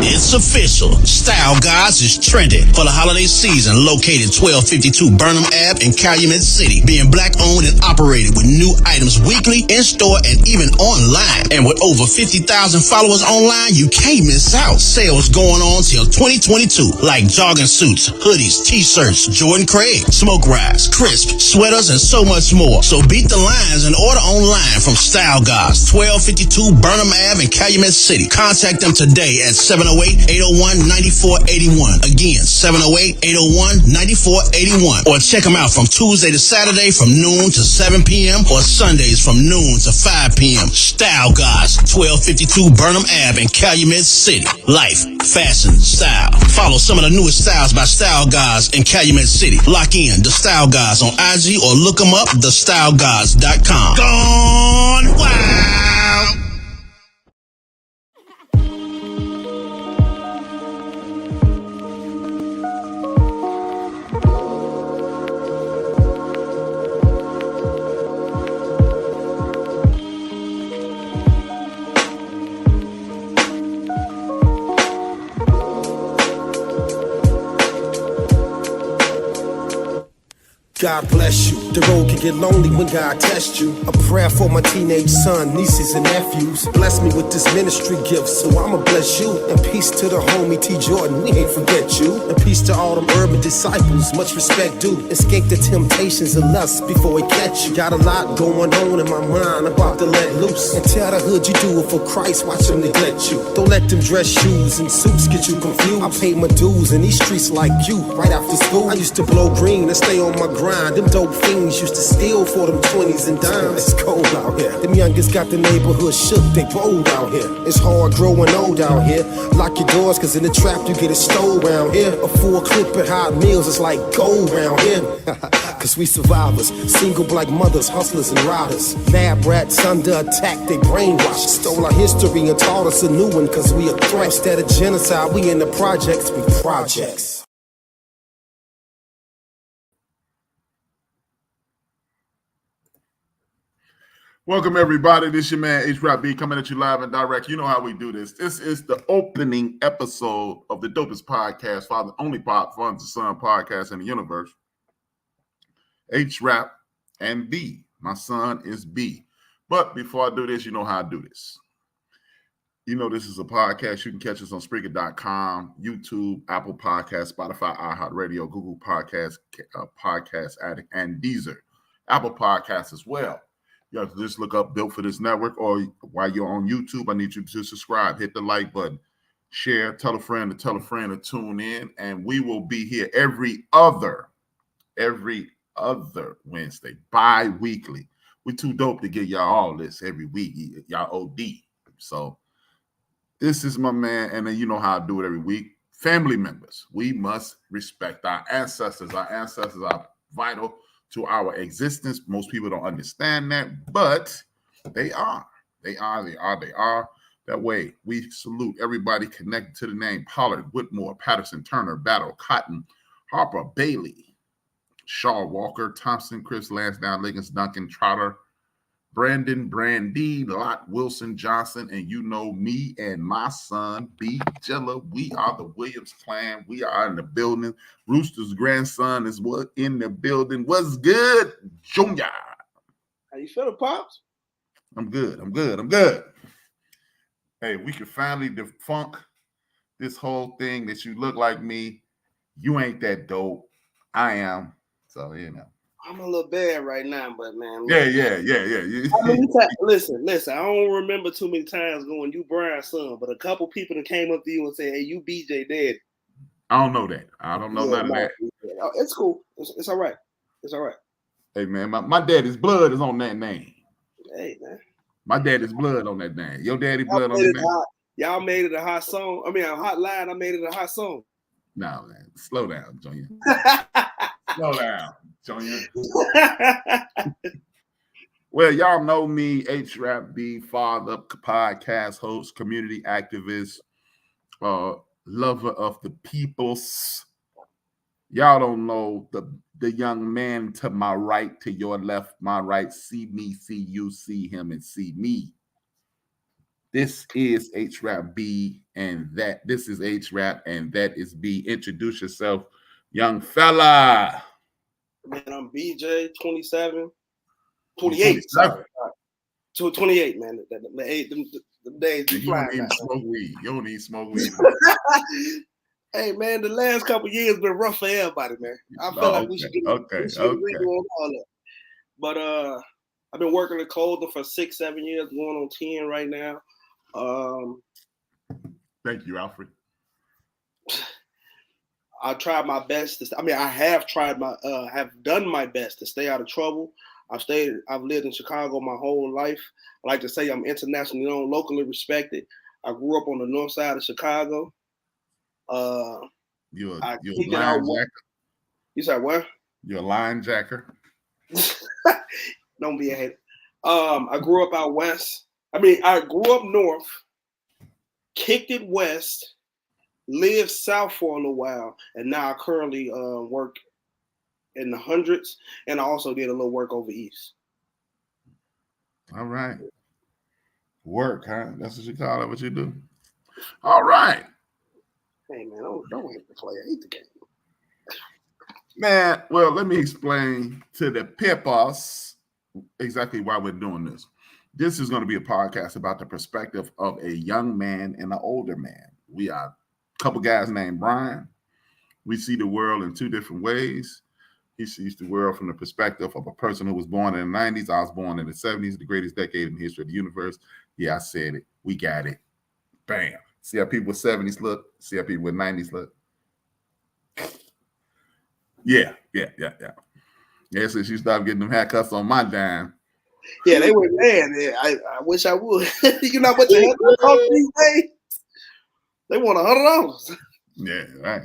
It's official. Style Guys is trending for the holiday season. Located 1252 Burnham Ave in Calumet City. Being black owned and operated with new items weekly, in store, and even online. And with over 50,000 followers online, you can't miss out. Sales going on till 2022. Like jogging suits, hoodies, t-shirts, Jordan Craig, smoke rides, crisp, sweaters, and so much more. So beat the lines and order online from Style Guys, 1252 Burnham Ave in Calumet City. Contact them today at 708-801-9481. Again, 708-801-9481. Or check them out from Tuesday to Saturday from noon to 7 p.m. or Sundays from noon to 5 p.m. Style Guys, 1252 Burnham Ave in Calumet City. Life, fashion, style. Follow some of the newest styles by Style Guys in Calumet City. Lock in The Style Guys on IG or look them up, thestyleguys.com. Gone wild! God bless you. The road can get lonely when God tests you. A prayer for my teenage son, nieces, and nephews. Bless me with this ministry gift, so I'ma bless you. And peace to the homie T. Jordan, we ain't forget you. And peace to all them urban disciples, much respect due. Escape the temptations and lust before it catch you. Got a lot going on in my mind, about to let loose. And tell the hood you do it for Christ, watch them neglect you. Don't let them dress shoes and suits get you confused. I paid my dues in these streets like you, right after school. I used to blow green and stay on my grind. Them dope fiends used to steal for them 20s and dimes. It's cold out here. Them youngest got the neighborhood shook, they bold out here. It's hard growing old out here. Lock your doors, cause in the trap you get it stole round here. A full clip at hot meals, it's like gold round here. Cause we survivors, single black mothers, hustlers and riders. Lab rats under attack, they brainwashed. Stole our history and taught us a new one, cause we a threat. Instead of genocide, we in the projects, we projects. Welcome, everybody. This is your man, HRap coming at you live and direct. You know how we do this. This is the opening episode of the dopest podcast, Father Only Father and Son podcast in the universe. HRap and B. My son is B. But before I do this, you know how I do this. You know this is a podcast. You can catch us on Spreaker.com, YouTube, Apple Podcasts, Spotify, iHeartRadio, Google Podcasts, Podcast Addict, and Deezer. Apple Podcasts as well. You have to just look up Built for This Network, or while you're on YouTube, I need you to subscribe, hit the like button, share, tell a friend to tune in, and we will be here every other Wednesday, bi-weekly. We're too dope to get y'all all this every week. Y'all OD. So this is my man, and then you know how I do it every week. Family members, we must respect our ancestors. Our ancestors are vital to our existence. Most people don't understand that, but they are. They are. That way, we salute everybody connected to the name Pollard, Whitmore, Patterson, Turner, Battle, Cotton, Harper, Bailey, Shaw, Walker, Thompson, Chris, Lansdowne, Liggins, Duncan, Trotter, Brandon, Brandy, Lott, Wilson, Johnson, and you know me and my son, B. Jella. We are the Williams clan. We are in the building. Rooster's grandson is in the building. What's good, Junior? How you feeling, Pops? I'm good. Hey, we can finally defunk this whole thing that you look like me. You ain't that dope. I am. So, you know. I'm a little bad right now, but man. Yeah. Listen. I don't remember too many times going, you Brian's son, but a couple people that came up to you and said, hey, you BJ Daddy. I don't know that. I don't know none of that. It's cool. It's all right. It's all right. Hey, man, my daddy's blood is on that name. Hey, man. My daddy's blood on that name. Your daddy blood on that name. Y'all made it a hot song. I mean, a hot line. I made it a hot song. No, man. Slow down, Junior. Slow down, Junior. Well, y'all know me, HRap B, father, podcast host, community activist, lover of the peoples. Y'all don't know the young man to my right, to your left, my right. See me, see you, see him, and see me. This is HRap B, and this is HRap, and that is B. Introduce yourself, young fella. Man, I'm BJ, 27, 28. Sorry. 28, man. The days be flying. You don't even smoke weed. You don't even smoke weed. Hey, man, the last couple years been rough for everybody, man. I feel like we should get redo on all that. But I've been working at Colden for 6-7 years, going on 10 right now. Thank you, Alfred. I tried my best I have done my best to stay out of trouble. I've lived in Chicago my whole life. I like to say I'm internationally known, locally respected. I grew up on the north side of Chicago. You're a line jacker. You said what? You're a line jacker. Don't be a hater. I grew up out west. I grew up north, kicked it west, lived south for a little while, and now I currently work in the hundreds, and I also did a little work over east. All right. Work, huh? That's what you call it, what you do. All right. Hey, man, don't hate the player. Hate the game. Man, well, let me explain to the peppers exactly why we're doing this. This is going to be a podcast about the perspective of a young man and an older man. We are a couple guys named Brian. We see the world in two different ways. He sees the world from the perspective of a person who was born in the 90s. I was born in the 70s, the greatest decade in the history of the universe. Yeah, I said it. We got it. Bam. See how people with 70s look? See how people with 90s look? Yeah. Since you stopped getting them haircuts on my dime. Yeah, they were mad. I wish I would. You know what the haircut cost these days? They want $100. Yeah, right.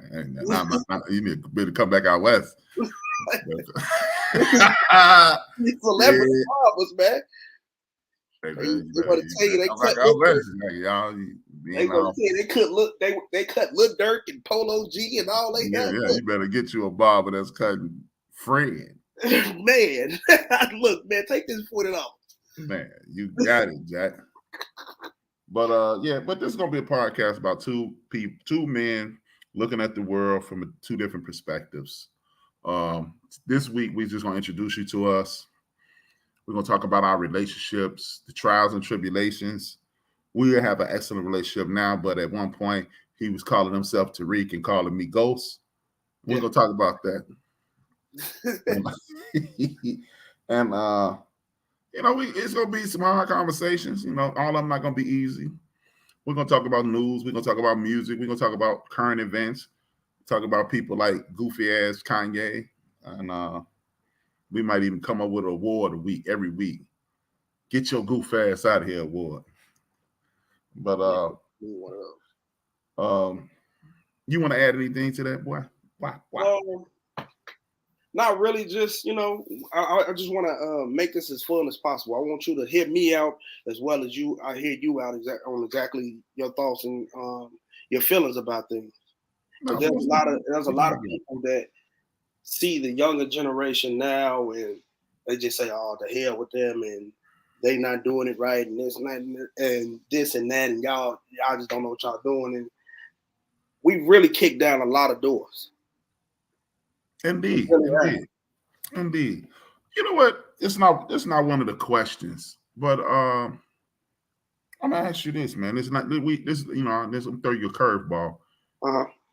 You need to come back out west. Celebrity barbers, man. They cut Lil Durk and Polo G and all they got. Yeah, you better get you a barber that's cutting Fred. Man, look, man, take this $40. Man, you got it, Jack. But but this is gonna be a podcast about two men looking at the world from two different perspectives. This week we're just gonna introduce you to us. We're gonna talk about our relationships, the trials and tribulations. We have an excellent relationship now, but at one point he was calling himself Tariq and calling me Ghost. We're gonna talk about that. And it's gonna be some hard conversations. All of them not gonna be easy. We're gonna talk about news. We're gonna talk about music. We're gonna talk about current events. Talk about people like goofy ass Kanye, and we might even come up with an award every week. Get your goof ass out of here award. But you want to add anything to that, boy? Why? Not really. Just I just want to make this as fun as possible. I want you to hear me out as well as I hear you out on exactly your thoughts and your feelings about things. There's a lot of people that see the younger generation now and they just say, "Oh, the hell with them," and they not doing it right, and this and that, and this and that, and y'all just don't know what y'all doing, and we really kicked down a lot of doors. Indeed. You know what? It's not one of the questions, but I'm gonna ask you this, man. It's not this. I'm throw you a curveball.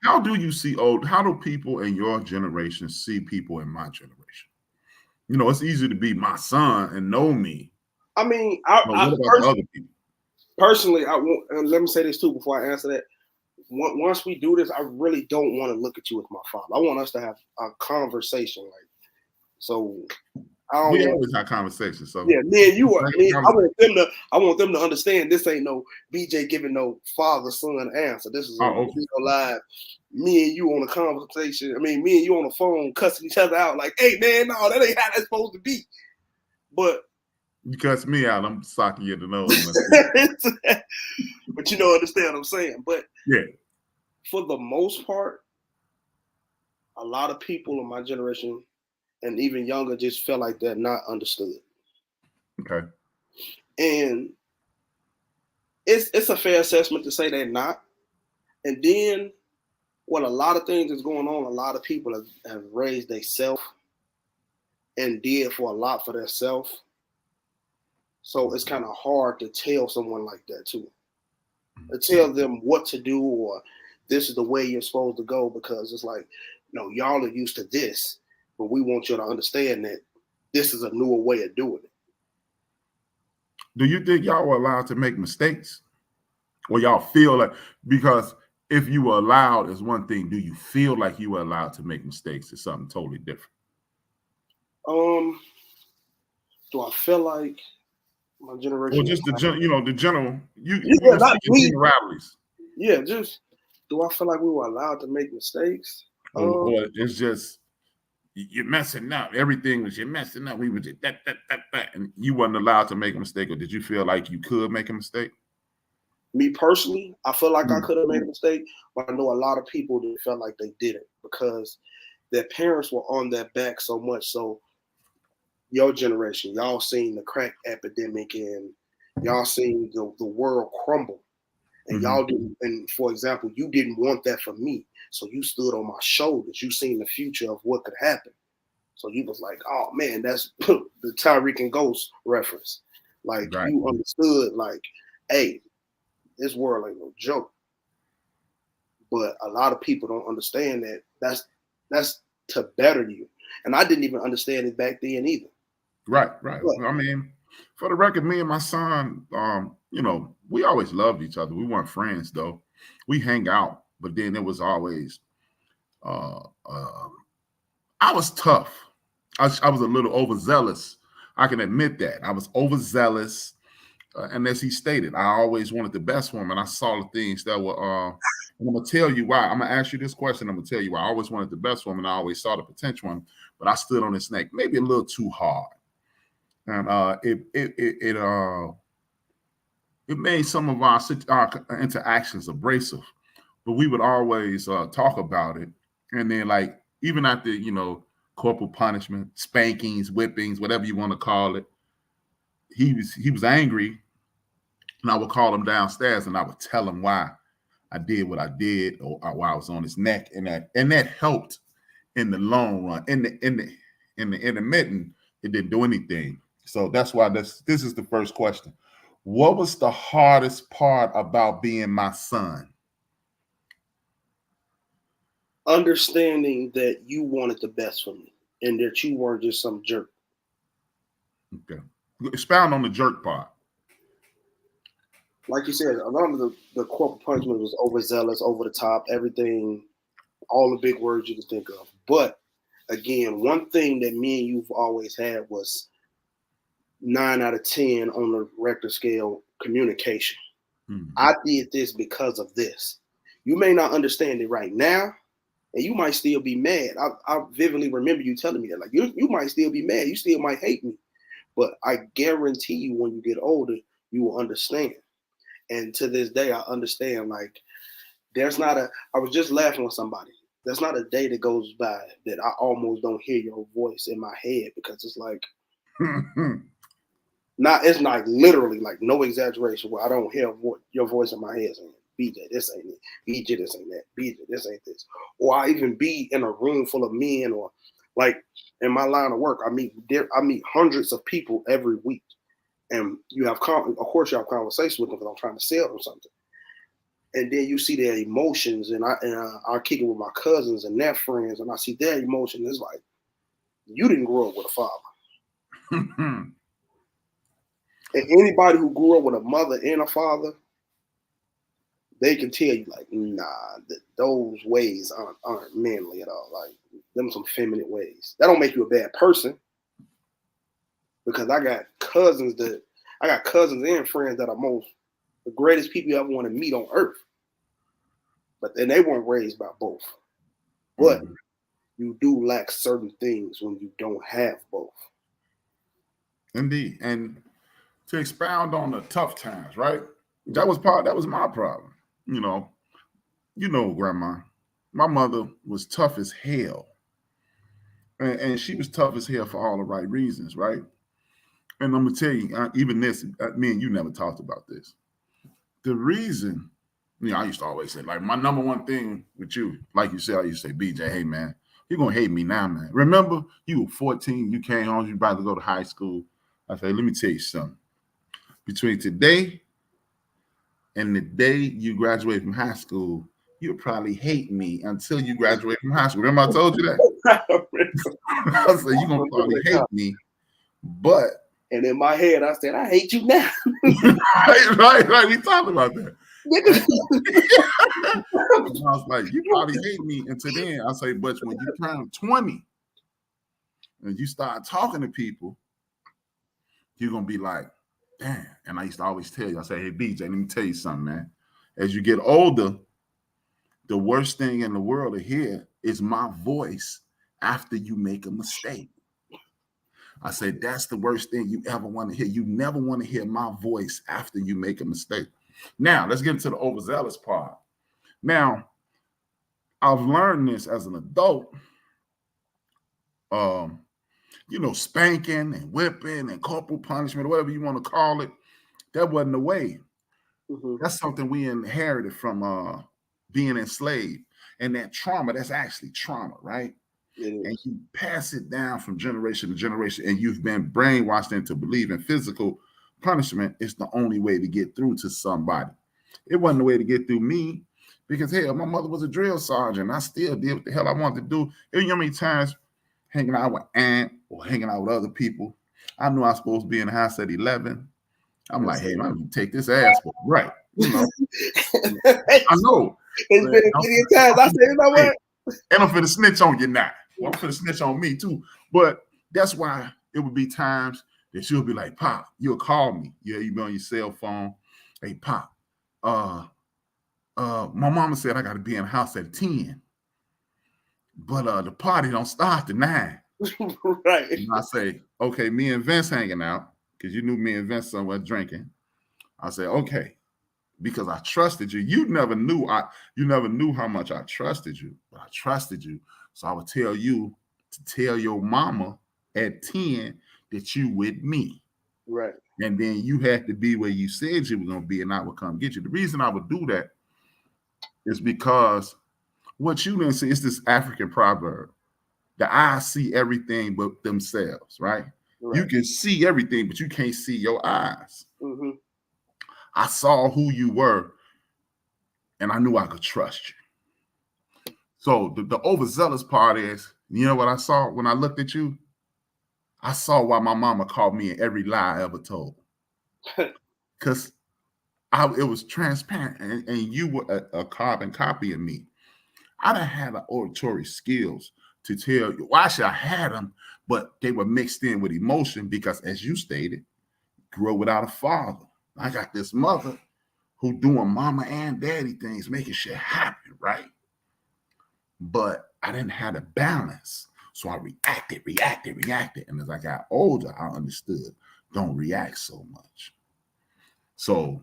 How do you see how do people in your generation see people in my generation? It's easy to be my son and know me. I mean, personally, let me say this too before I answer that. Once we do this, I really don't want to look at you as my father. I want us to have a conversation, we always have conversations. So yeah, me and you are. I want them to understand this ain't no BJ giving no father-son answer. This is real live. Me and you on a conversation. I mean, me and you on the phone cussing each other out like, "Hey man, no, that ain't how that's supposed to be." But you cuss me out, I'm socking you in the nose. But understand what I'm saying. But yeah, for the most part, a lot of people in my generation and even younger just feel like they're not understood. Okay. And it's a fair assessment to say they're not. And then what a lot of things is going on, a lot of people have raised their self and did for a lot for themselves. So it's kind of hard to tell someone like that too. To tell them what to do or this is the way you're supposed to go, because it's like, y'all are used to this, but we want you to understand that this is a newer way of doing it. Do you think y'all were allowed to make mistakes? Or y'all feel like, because if you were allowed is one thing, do you feel like you were allowed to make mistakes? It's something totally different. Do I feel like my generation? Or just the general, not me. Generalities. Yeah, just do I feel like we were allowed to make mistakes? Or it's just you're messing up. Everything was you're messing up. We were just that, and you wasn't allowed to make a mistake. Or did you feel like you could make a mistake? Me personally, I feel like I could have made a mistake, but I know a lot of people that felt like they didn't because their parents were on their back so much. So your generation, y'all seen the crack epidemic and y'all seen the world crumble. And y'all didn't, and for example, you didn't want that for me. So you stood on my shoulders. You seen the future of what could happen. So you was like, oh man, that's the Tyreek and Ghost reference. Like you understood, like, hey, this world ain't no joke. But a lot of people don't understand that that's to better you. And I didn't even understand it back then either. Right. But, I mean, for the record, me and my son, we always loved each other. We weren't friends though. We hang out, but then it was always I was tough. I was a little overzealous. I can admit that. I was overzealous. And as he stated, I always wanted the best for him. And I saw the things that were, I'm going to tell you why. I'm going to ask you this question. I'm going to tell you why. I always wanted the best for him, and I always saw the potential in him, but I stood on his neck, maybe a little too hard. And it made some of our interactions abrasive, but we would always talk about it. And then, like, even after, corporal punishment, spankings, whippings, whatever you want to call it, he was angry, and I would call him downstairs and I would tell him why I did what I did, or why I was on his neck, and that helped in the long run. In the intermittent, it didn't do anything. So that's why this is the first question. What was the hardest part about being my son? Understanding that you wanted the best for me and that you weren't just some jerk. Okay. Expound on the jerk part. Like you said, a lot of the corporal punishment was overzealous, over the top, everything, all the big words you can think of. But again, one thing that me and you've always had was 9 out of 10 on the Richter scale, communication. Mm-hmm. I did this because of this. You may not understand it right now, and you might still be mad. I vividly remember you telling me that. Like, you might still be mad. You still might hate me. But I guarantee you when you get older, you will understand. And to this day, I understand, like, I was just laughing with somebody. There's not a day that goes by that I almost don't hear your voice in my head, because it's like, it's not literally, like, no exaggeration, where I don't hear your voice in my head saying, BJ, this ain't it. BJ, this ain't that. BJ, this ain't this. Or I even be in a room full of men, or like in my line of work, I meet hundreds of people every week. And of course you have conversations with them because I'm trying to sell them something. And then you see their emotions, and I kick it with my cousins and their friends, and I see their emotions. It's like, you didn't grow up with a father. And anybody who grew up with a mother and a father, they can tell you, like, nah, those ways aren't manly at all. Like, them some feminine ways. That don't make you a bad person. Because I got cousins and friends that are the greatest people you ever want to meet on earth. But then they weren't raised by both. But you do lack certain things when you don't have both. Indeed. And to expound on the tough times, right? That was my problem. Grandma, my mother was tough as hell. And she was tough as hell for all the right reasons, right? And I'm going to tell you, even this, me and you never talked about this. the reason, I used to always say, like, my number one thing with you, like you said, I used to say, BJ, hey, man, you're going to hate me now, man. Remember, you were 14, you came home, you about to go to high school. I said, let me tell you something. Between today and the day you graduate from high school, you'll probably hate me until you graduate from high school. Remember I told you that? I said, you're going to probably hate me, but. And in my head, I said, I hate you now. right. We talked about that. I was like, you probably hate me until then. I say, but when you turn 20 and you start talking to people, you're going to be like, damn. And I used to always tell you, I say, hey, BJ, let me tell you something, man. As you get older, the worst thing in the world to hear is my voice after you make a mistake. I said, that's the worst thing you ever want to hear. You never want to hear my voice after you make a mistake. Now, let's get into the overzealous part. Now, I've learned this as an adult. Spanking and whipping and corporal punishment, or whatever you want to call it, that wasn't the way. Mm-hmm. That's something we inherited from being enslaved. And that trauma, that's actually trauma, right? And you pass it down from generation to generation, and you've been brainwashed into believing physical punishment is the only way to get through to somebody. It wasn't the way to get through me, because hell, my mother was a drill sergeant. I still did what the hell I wanted to do. You know how many times hanging out with aunt or hanging out with other people, I knew I was supposed to be in the house at 11. I'm like, hey, I'm gonna take this ass for right. I know. It's been a million times. I said, you know what? And I'm finna snitch on you now. Well, I'm finna snitch on me too. But that's why it would be times that she'll be like, Pop, you'll call me. Yeah, you be on your cell phone. Hey, Pop, my mama said I gotta be in the house at 10. But the party don't start at 9. Right. And I say, okay, me and Vince hanging out, because you knew me and Vince somewhere drinking. I say, okay, because I trusted you. You never knew how much I trusted you, but I trusted you. So I would tell you to tell your mama at 10 that you with me. Right. And then you had to be where you said you were going to be, and I would come get you. The reason I would do that is because what you didn't see is this African proverb. The eyes see everything but themselves, right? You can see everything, but you can't see your eyes. Mm-hmm. I saw who you were, and I knew I could trust you. So the overzealous part is, you know what I saw when I looked at you? I saw why my mama called me in every lie I ever told. Because it was transparent, and you were a carbon copy of me. I done had the oratory skills to tell you. Well, actually, I had them, but they were mixed in with emotion because, as you stated, grew up without a father. I got this mother who doing mama and daddy things, making shit happen, right? But I didn't have the balance. So I reacted. And as I got older, I understood, don't react so much. So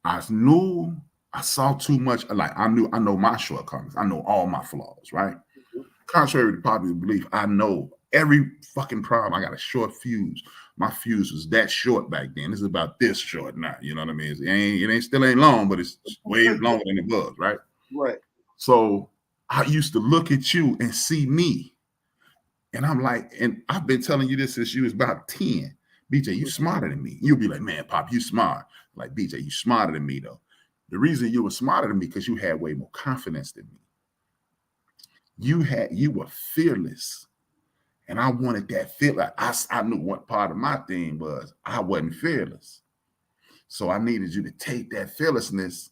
I knew I saw too much. Like I know my shortcomings. I know all my flaws, right? Mm-hmm. Contrary to popular belief, I know every fucking problem. I got a short fuse. My fuse was that short back then. This is about this short now. You know what I mean? It still ain't long, but it's way longer than it was, right? Right. So I used to look at you and see me. And I'm like, and I've been telling you this since you was about 10. BJ, you smarter than me. You'll be like, man, Pop, you smart. Like, BJ, you smarter than me, though. The reason you were smarter than me because you had way more confidence than me. You were fearless. And I wanted that feel. Like I knew what part of my thing was. I wasn't fearless. So I needed you to take that fearlessness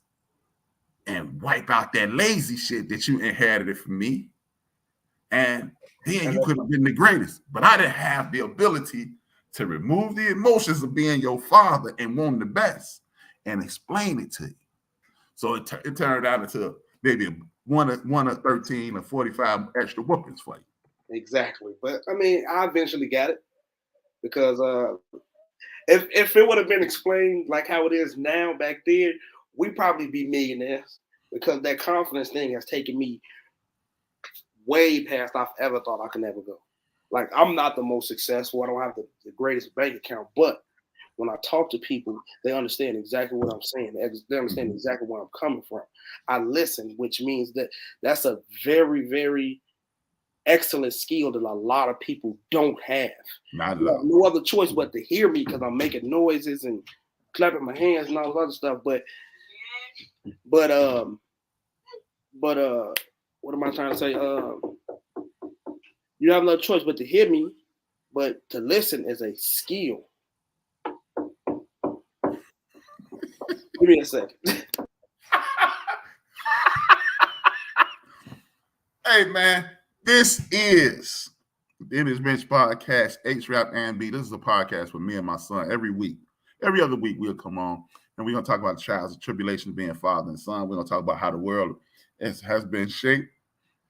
and wipe out that lazy shit that you inherited from me. And then you could have been the greatest. But I didn't have the ability to remove the emotions of being your father and wanting the best and explain it to you. So it turned out into maybe one of 13 or 45 extra whoopings for you. Exactly. But I mean, I eventually got it because if it would have been explained like how it is now back then, we'd probably be millionaires because that confidence thing has taken me way past I've ever thought I could ever go. Like, I'm not the most successful. I don't have the greatest bank account, but when I talk to people, they understand exactly what I'm saying. They understand exactly where I'm coming from. I listen, which means that that's a very, very excellent skill that a lot of people don't have. Not You have no other choice but to hear me because I'm making noises and clapping my hands and all this other stuff. But what am I trying to say? You have no choice but to hear me, but to listen is a skill. Give me a second. Hey, man, this is the Image Bench Podcast, HRap and B. This is a podcast with me and my son every week. Every other week, we'll come on, and we're going to talk about the trials and tribulations being father and son. We're going to talk about how the world has been shaped,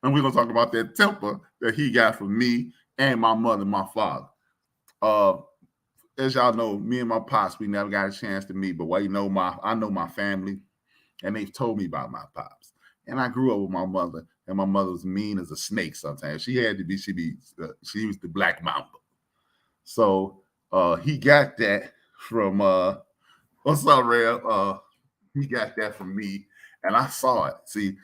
and we're going to talk about that temper that he got from me and my mother and my father. As y'all know, me and my pops, we never got a chance to meet, but I know my family, and they've told me about my pops. And I grew up with my mother, and my mother was mean as a snake sometimes. She had to be, she was the black mamba. So he got that from, what's up, Rev? He got that from me, and I saw it. See,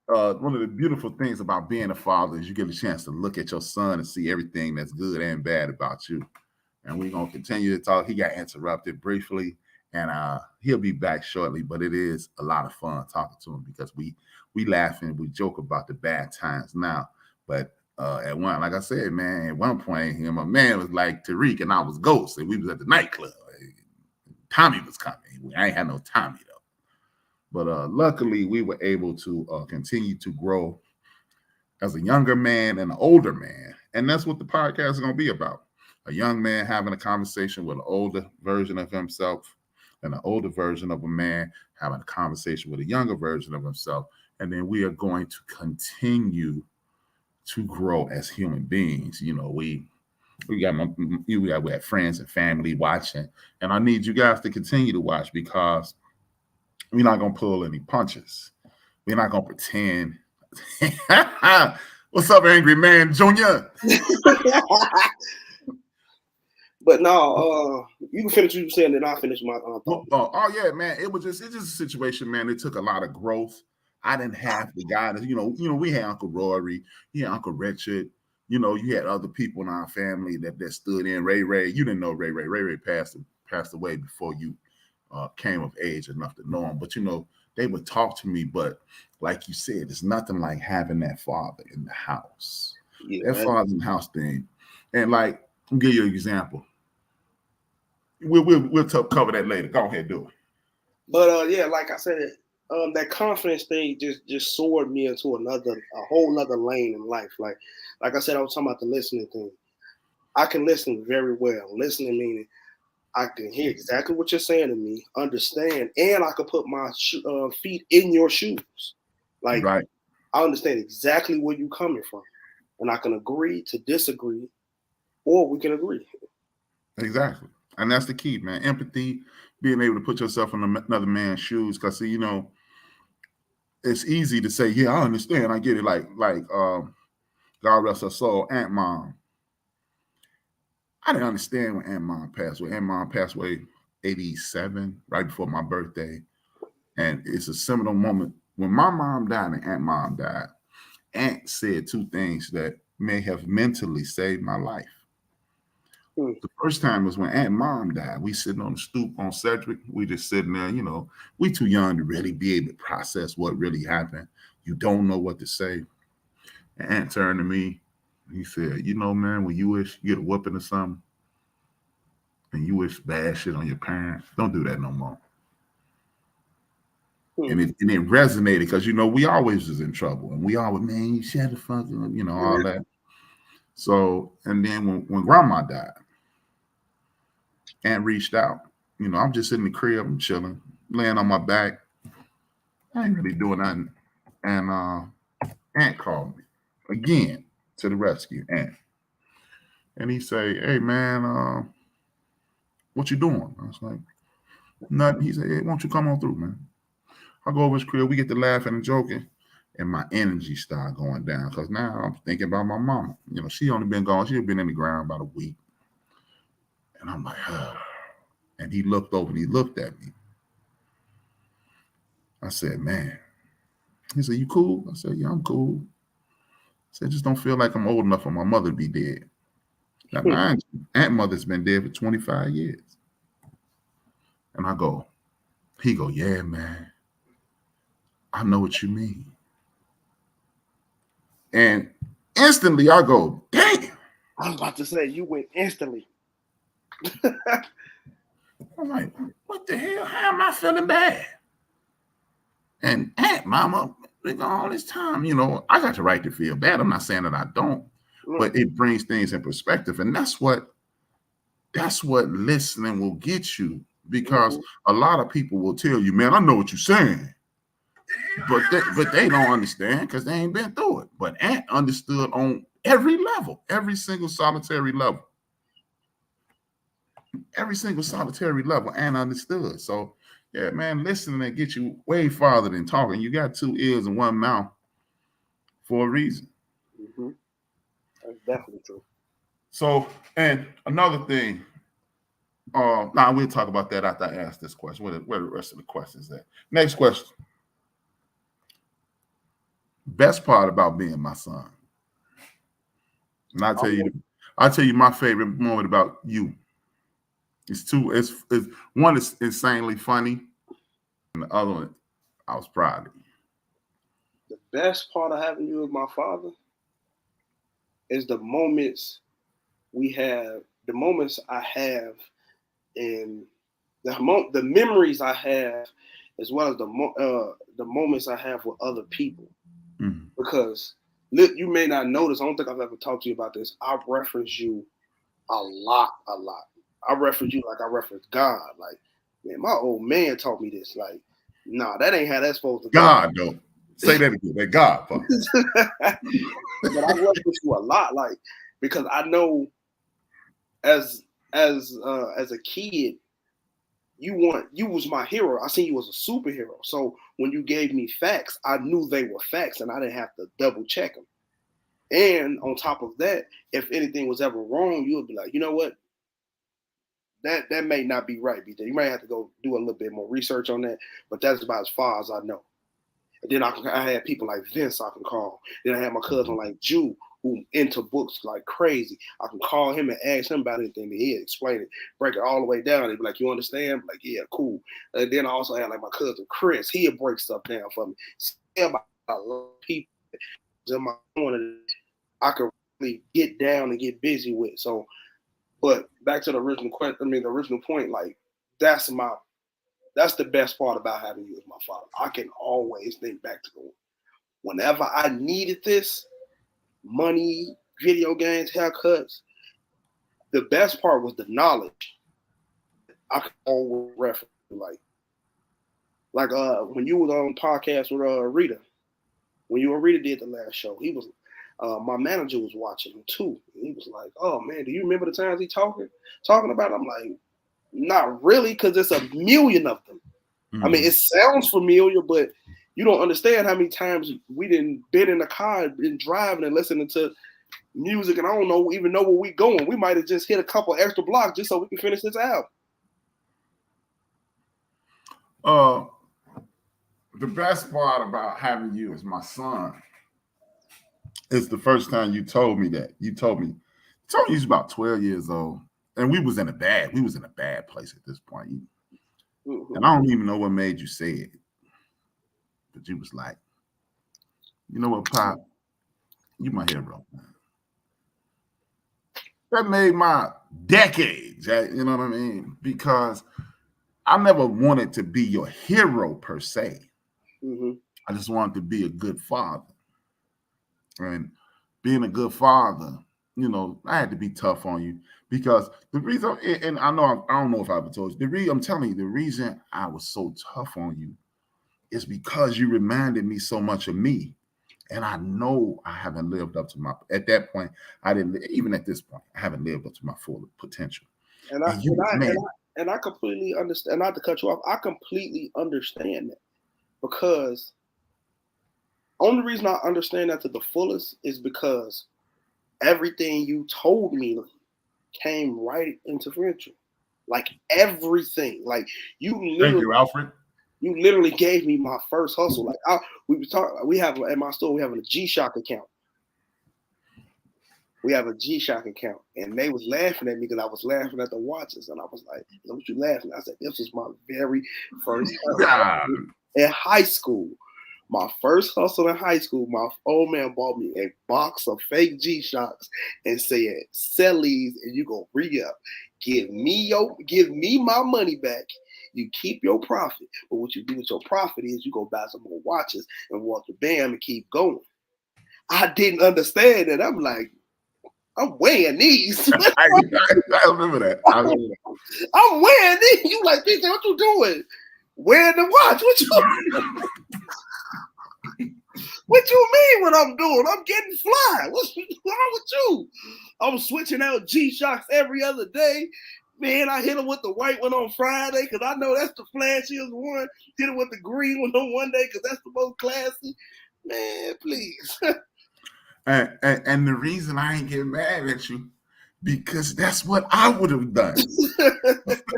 one of the beautiful things about being a father is you get a chance to look at your son and see everything that's good and bad about you. And we're going to continue to talk. He got interrupted briefly, and he'll be back shortly, but it is a lot of fun talking to him because we laugh and we joke about the bad times now. But like I said, man, at one point, my man was like Tariq and I was Ghost, and we was at the nightclub. Tommy was coming. I ain't had no Tommy, though. But luckily, we were able to continue to grow as a younger man and an older man. And that's what the podcast is going to be about. A young man having a conversation with an older version of himself, and an older version of a man having a conversation with a younger version of himself. And then we are going to continue to grow as human beings. You know, we have friends and family watching, and I need you guys to continue to watch because we're not going to pull any punches. We're not going to pretend. What's up, Angry Man Junior? But no, you can finish what you saying, then I'll finish my thought. Oh yeah, man. It's just a situation, man. It took a lot of growth. I didn't have the guidance. You know, we had Uncle Rory, you had Uncle Richard. You know, you had other people in our family that stood in. Ray. You didn't know Ray. Ray passed away before you came of age enough to know him. But you know, they would talk to me. But like you said, it's nothing like having that father in the house. Yeah, that father in the house thing. And like, I'll give you an example. We'll cover that later. Go ahead, do it. But yeah, like I said, that confidence thing just soared me into a whole nother lane in life. Like I said, I was talking about the listening thing. I can listen very well. Listening meaning I can hear exactly what you're saying to me, understand, and I can put my feet in your shoes. Like, right. I understand exactly where you're coming from, and I can agree to disagree, or we can agree. Exactly. And that's the key, man. Empathy, being able to put yourself in another man's shoes. Because, see, you know, it's easy to say, yeah, I understand. I get it. Like God rest her soul, Aunt Mom. I didn't understand when Aunt Mom passed away. Aunt Mom passed away 87, right before my birthday. And it's a seminal moment. When my mom died and Aunt Mom died, Aunt said two things that may have mentally saved my life. The first time was when Aunt Mom died. We sitting on the stoop on Cedric. We just sitting there, you know, we too young to really be able to process what really happened. You don't know what to say. And Aunt turned to me. He said, you know, man, when you wish you get a whooping or something and you wish bad shit on your parents, don't do that no more. And it resonated because, you know, we always was in trouble. And we always, man, you shut the fuck up, you know, all that. So, and then when grandma died, Aunt reached out. You know, I'm just sitting in the crib, I'm chilling, laying on my back. I ain't really doing nothing. And Aunt called me again to the rescue, Aunt. And he say, hey, man, what you doing? I was like, nothing. He said, hey, why don't you come on through, man? I go over his crib, we get to laughing and joking, and my energy started going down because now I'm thinking about my mama. You know, she only been gone. She had been in the ground about a week. And I'm like, And he looked over and he looked at me. I said, man. He said, you cool? I said, yeah, I'm cool. I said, just don't feel like I'm old enough for my mother to be dead. Now, mind you, Aunt Mother's been dead for 25 years. And he go, yeah, man. I know what you mean. And instantly I go, damn. I was about to say, you went instantly. I'm like, what the hell? How am I feeling bad? And Aunt Mama, all this time, I got the right to feel bad. I'm not saying that I don't, but it brings things in perspective. And that's what listening will get you, because a lot of people will tell you, man, I know what you're saying. But they don't understand because they ain't been through it. But Aunt understood on every level, every single solitary level. Every single solitary level, Aunt understood. So, yeah, man, listening and get you way farther than talking. You got 2 ears and 1 mouth for a reason. Mm-hmm. That's definitely true. So, and another thing, now we'll talk about that after I ask this question. Where the rest of the questions at? Next question. Best part about being my son. And I'll tell you my favorite moment about you. It's one is insanely funny, and the other one, I was proud of you. The best part of having you as my father is the moments I have, and the memories I have, as well as the moments I have with other people. Mm-hmm. Because you may not notice, I don't think I've ever talked to you about this. I reference you a lot. I reference you like I reference God. Like, man, my old man taught me this. Like, nah, that ain't how that's supposed to go. God, don't say that again. That God, fuck. But I reference you a lot, like, because I know as a kid, you was my hero. I seen you as a superhero. So when you gave me facts, I knew they were facts, and I didn't have to double check them. And on top of that, if anything was ever wrong, you would be like, you know what? That may not be right, BJ. You might have to go do a little bit more research on that, but that's about as far as I know. And then I had people like Vince I can call. Then I had my cousin like Jew, who into books like crazy. I can call him and ask him about anything, and he'd explain it, break it all the way down. He'd be like, you understand? Like, yeah, cool. And then I also had like my cousin Chris. He'd break stuff down for me. About a lot of people in my corner I could really get down and get busy with. So, but back to the original question, the original point, like, that's the best part about having you as my father. I can always think back to whenever I needed this, money, video games, haircuts, the best part was the knowledge. I could always reference, like when you was on podcast with Rita, when you and Rita did the last show, he was, my manager was watching him too. He was like, oh man, do you remember the times he talking about it? I'm like, not really, because there's a million of them. Mm-hmm. I mean, it sounds familiar, but you don't understand how many times we didn't been in the car and driving and listening to music, and I don't even know where we going. We might have just hit a couple extra blocks just so we can finish this album. The best part about having you as my son is the first time you told me that. You told me you was about 12 years old, and we was in a bad place at this point. Mm-hmm. And I don't even know what made you say it, but you was like, you know what, Pop, you my hero, man. That made my decades, you know what I mean? Because I never wanted to be your hero per se. Mm-hmm. I just wanted to be a good father. And being a good father, I had to be tough on you, because the reason, and I don't know if I ever told you, I'm telling you, the reason I was so tough on you is because you reminded me so much of me. And I know I haven't lived up to at that point, even at this point, I haven't lived up to my full potential. And I completely understand, not to cut you off, I completely understand that, because only reason I understand that to the fullest is because everything you told me came right into fruition. like everything. Like you literally, Thank you, Alfred. You literally gave me my first hustle. Like we was talking. We have at my store. We have a G-Shock account. We have a G-Shock account, and they was laughing at me because I was laughing at the watches, and I was like, "What you laughing?" I said, "This was my very first hustle in high school. My first hustle in high school. My old man bought me a box of fake G-Shocks and said, sell these, and you gonna re-up. Give me my money back. You keep your profit, but what you do with your profit is you go buy some more watches and walk the bam and keep going." I didn't understand that. I'm like, I'm wearing these. I remember that. I'm wearing these. You like, BJ, what you doing? Wearing the watch. What you mean what I'm doing? I'm getting fly. What's wrong with you? I'm switching out G-Shocks every other day. Man, I hit them with the white one on Friday because I know that's the flashiest one. Hit them with the green one on one day because that's the most classy. Man, please. And the reason I ain't getting mad at you, because that's what I would have done.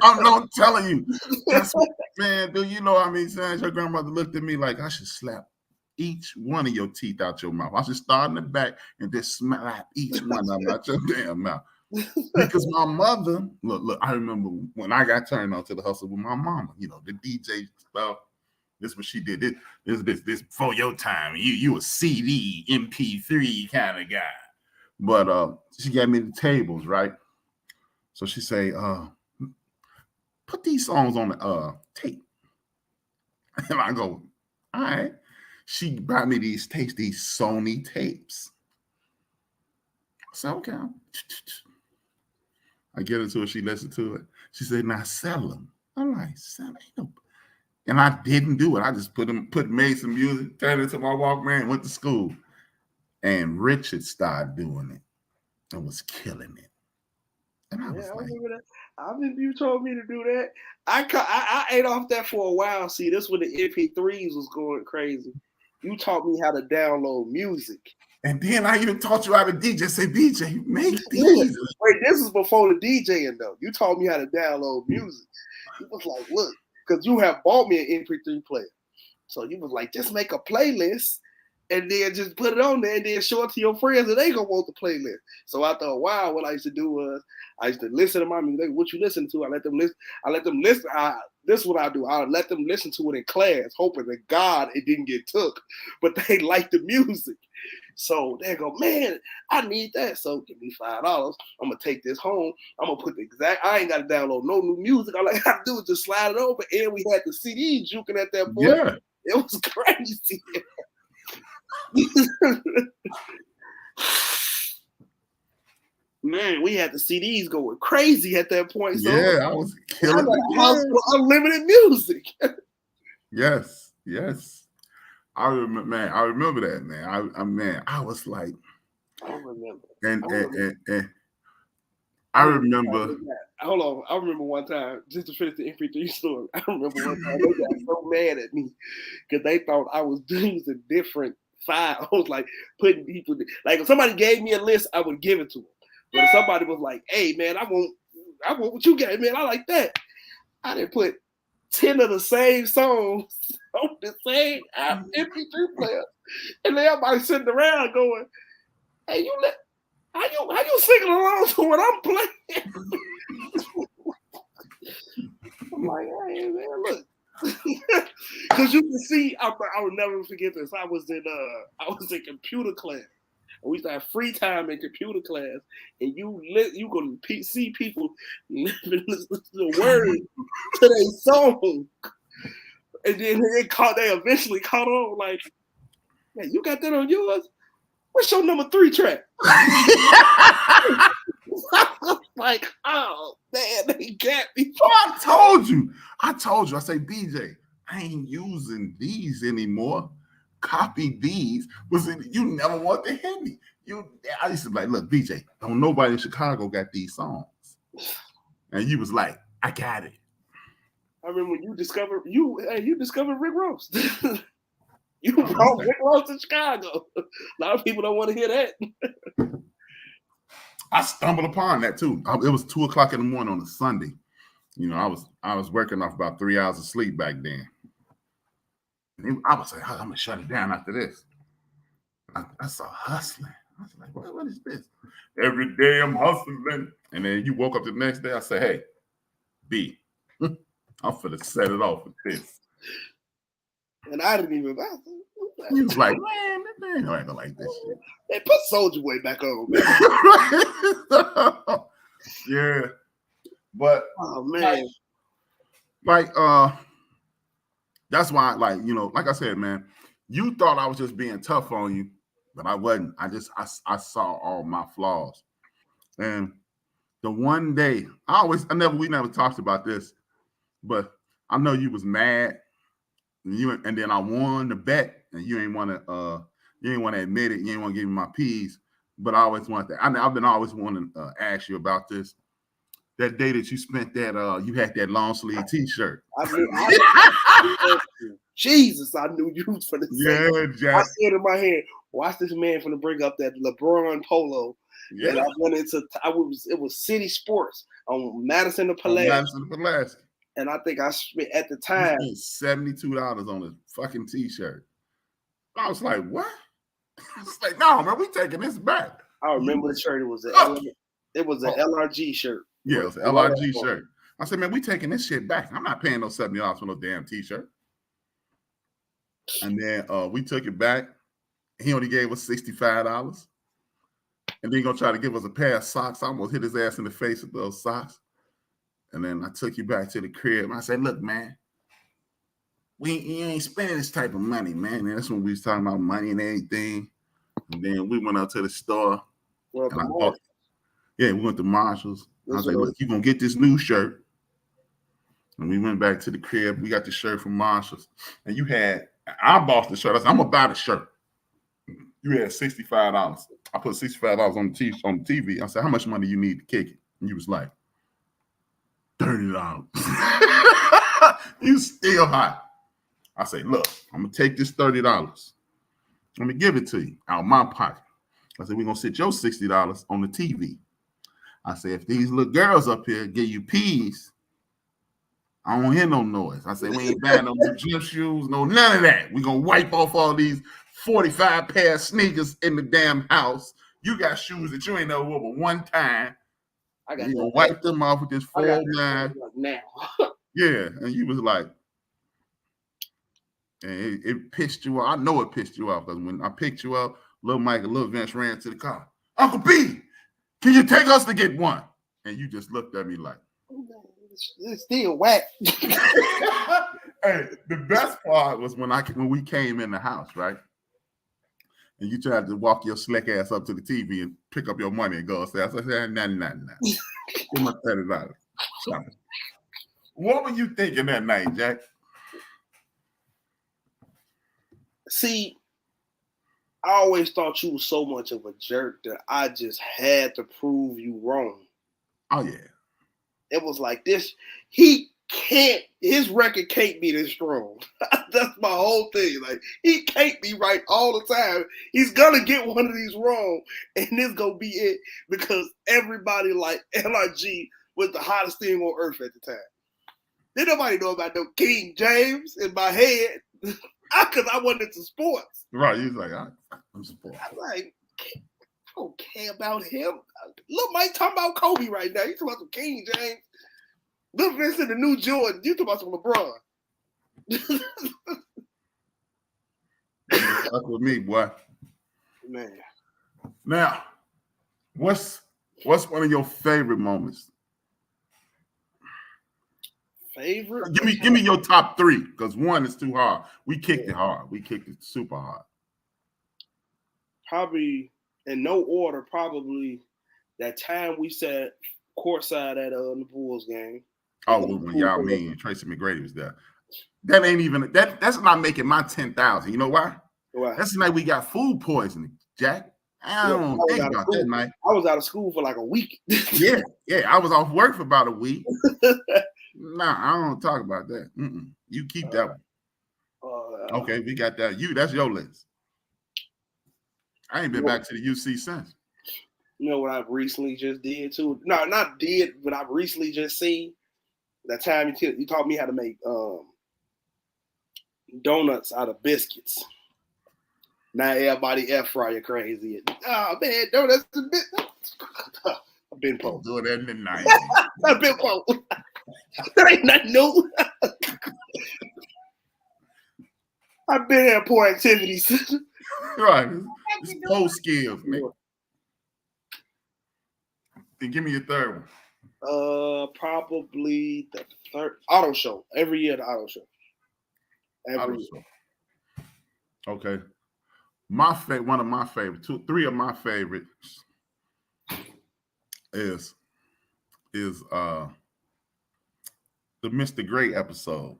I'm telling you. That's what, man, do you know how many times your grandmother looked at me like I should slap each one of your teeth out your mouth? I should start in the back and just slap each one of them out your damn mouth. Because my mother, look, I remember when I got turned on to the hustle with my mama, you know, the DJ stuff. This is what she did. This before your time. You a CD, MP3 kind of guy. But she gave me the tables, right? So she say, put these songs on the tape. And I go, all right. She brought me these tapes, these Sony tapes. I said, okay. I get into it. She listened to it. She said, now sell them. I'm like, sell them. And I didn't do it. I just made some music, turned it to my Walkman, went to school. And Richard started doing it and was killing it. And I was like, remember that. I remember you told me to do that. I ate off that for a while. See, this when the MP3s was going crazy. You taught me how to download music. And then I even taught you how to DJ. Say, DJ, make these. Wait, this is before the DJing though. You taught me how to download music. You was like, look, because you have bought me an MP3 player. So you was like, just make a playlist and then just put it on there and then show it to your friends and they gonna want the playlist. So after a while, what I used to do was I used to listen to my music. What you listen to? I let them listen. This is what I do. I let them listen to it in class, hoping that God it didn't get took, but they like the music. So they go, man, I need that. So give me $5. I'm gonna take this home. I'm gonna put the exact. I ain't gotta download no new music. All I gotta do is just slide it over. And we had the CD juking at that point. Yeah, it was crazy. Man, we had the CDs going crazy at that point. So yeah, I was killing the house for unlimited music. Yes. I remember that, man. I was like, I remember. And I remember. Hold on. I remember one time, just to finish the MP3 story, I remember one time they got so mad at me because they thought I was using different files, like putting people, like if somebody gave me a list, I would give it to them. But if somebody was like, hey, man, I want what you got, man. I like that. I didn't put 10 of the same songs on the same MP3 player. And then everybody sitting around going, hey, how you singing along to what I'm playing? I'm like, hey, man, look. Because you can see, I will never forget this. I was in computer class. We used to have free time in computer class, and you gonna see people listening to the words to their song, and then they eventually caught on. Like, hey, you got that on yours? What's your number 3 track? Like, oh man, they got me. Oh, I told you. I say, BJ, I ain't using these anymore. Copy these. You never want to hear me. I used to be like, look, BJ, don't nobody in Chicago got these songs. And you was like, I got it. I remember when you discovered Rick Ross. You brought Rick Ross to Chicago. A lot of people don't want to hear that. I stumbled upon that too. It was 2:00 in the morning on a Sunday. You know, I was working off about 3 hours of sleep back then. And I was like, I'm gonna shut it down after this. I saw hustling. I was like, what is this? Every day I'm hustling. And then you woke up the next day, I said, hey, B, I'm finna set it off with this. And I didn't even. He was like, man, that ain't gonna like this shit. Hey, put Soldier Way back on, man. Yeah. But oh man. Like that's why, like, you know, like I said, man, you thought I was just being tough on you, but I wasn't. I saw all my flaws. And the one day, we never talked about this, but I know you was mad. And then I won the bet, and you ain't want to admit it. You ain't want to give me my P's. But I always want that. I've been always wanting to ask you about this. That day that you spent that, you had that long sleeve T-shirt. Jesus, I knew you was for the same. Jack. I said in my head, watch this man finna bring up that LeBron polo. Yeah. And I went into, it was City Sports on Madison and Pulaski. And I think I spent at the time $72 on a fucking T-shirt. I was like, what? I was like, no, man, we taking this back. I remember the shirt. It was an LRG shirt. Yeah, it was an LRG shirt. I said, man, we taking this shit back. I'm not paying no $70 for no damn T-shirt. And then we took it back. He only gave us $65. And then he gonna try to give us a pair of socks. I almost hit his ass in the face with those socks. And then I took you back to the crib. I said, look, man, you ain't spending this type of money, man. And that's when we was talking about money and everything. And then we went out to the store. We went to Marshall's. I was like, look, you're going to get this new shirt. And we went back to the crib. We got the shirt from Marshall's. And I bought the shirt. I said, I'm going to buy the shirt. You had $65. I put $65 on the TV. I said, how much money you need to kick it? And you was like, $30. You still hot. I say, look, I'm going to take this $30. Let me give it to you out of my pocket. I said, we're going to sit your $60 on the TV. I said, if these little girls up here give you peas, I don't hear no noise. I said, we ain't buying no gym shoes, none of that. We're going to wipe off all these 45 pair of sneakers in the damn house. You got shoes that you ain't never wore but one time. I got to wipe them off with this 409. Now. Yeah, and you was like, and it pissed you off. I know it pissed you off because when I picked you up, little Mike and little Vince ran to the car. Uncle B, can you take us to get one? And you just looked at me like, it's still whack. Hey, the best part was when we came in the house, right? And you tried to walk your slick ass up to the TV and pick up your money and go upstairs. I said, nah. Give my $30. What were you thinking that night, Jack? See, I always thought you were so much of a jerk that I just had to prove you wrong. Oh, yeah. It was like this. His record can't be this strong. That's my whole thing. Like, he can't be right all the time. He's going to get one of these wrong, and this going to be it because everybody like LRG was the hottest thing on earth at the time. Didn't nobody know about no King James in my head because I wasn't into sports. Right. He was like, I'm sports. I'm like, I don't care about him. Look, Mike talking about Kobe right now. You talking about some King James. Look, Vincent, the new Jordan. You talking about some LeBron. That's with me, boy. Man. Now, what's one of your favorite moments? Favorite? Give me your top three, because one is too hard. We kicked it hard. We kicked it super hard. Probably in no order. Probably that time we sat courtside at the Bulls game. Oh, when y'all mean Tracy McGrady was there. That ain't even that's not making my 10,000. You know why? Why? That's the night we got food poisoning, Jack. I don't think about that night. I was out of school for like a week. yeah. I was off work for about a week. Nah, I don't talk about that. You keep that one. Okay, we got that. That's your list. I ain't been back to the UC since. You know what I've recently just did too? No, not did, but I've recently just seen. That time you taught me how to make donuts out of biscuits. Now everybody air fryer crazy. Oh man, donuts a bit. I've been poor. Do that in the 90s. I've been poor. That ain't nothing new. I've been at poor activities. Right. It's post skills, man. Then give me your third one. Probably the third auto show. Every year the auto show. Every year. Show. Okay. One of my favorites, three of my favorites is the Mr. Gray episode.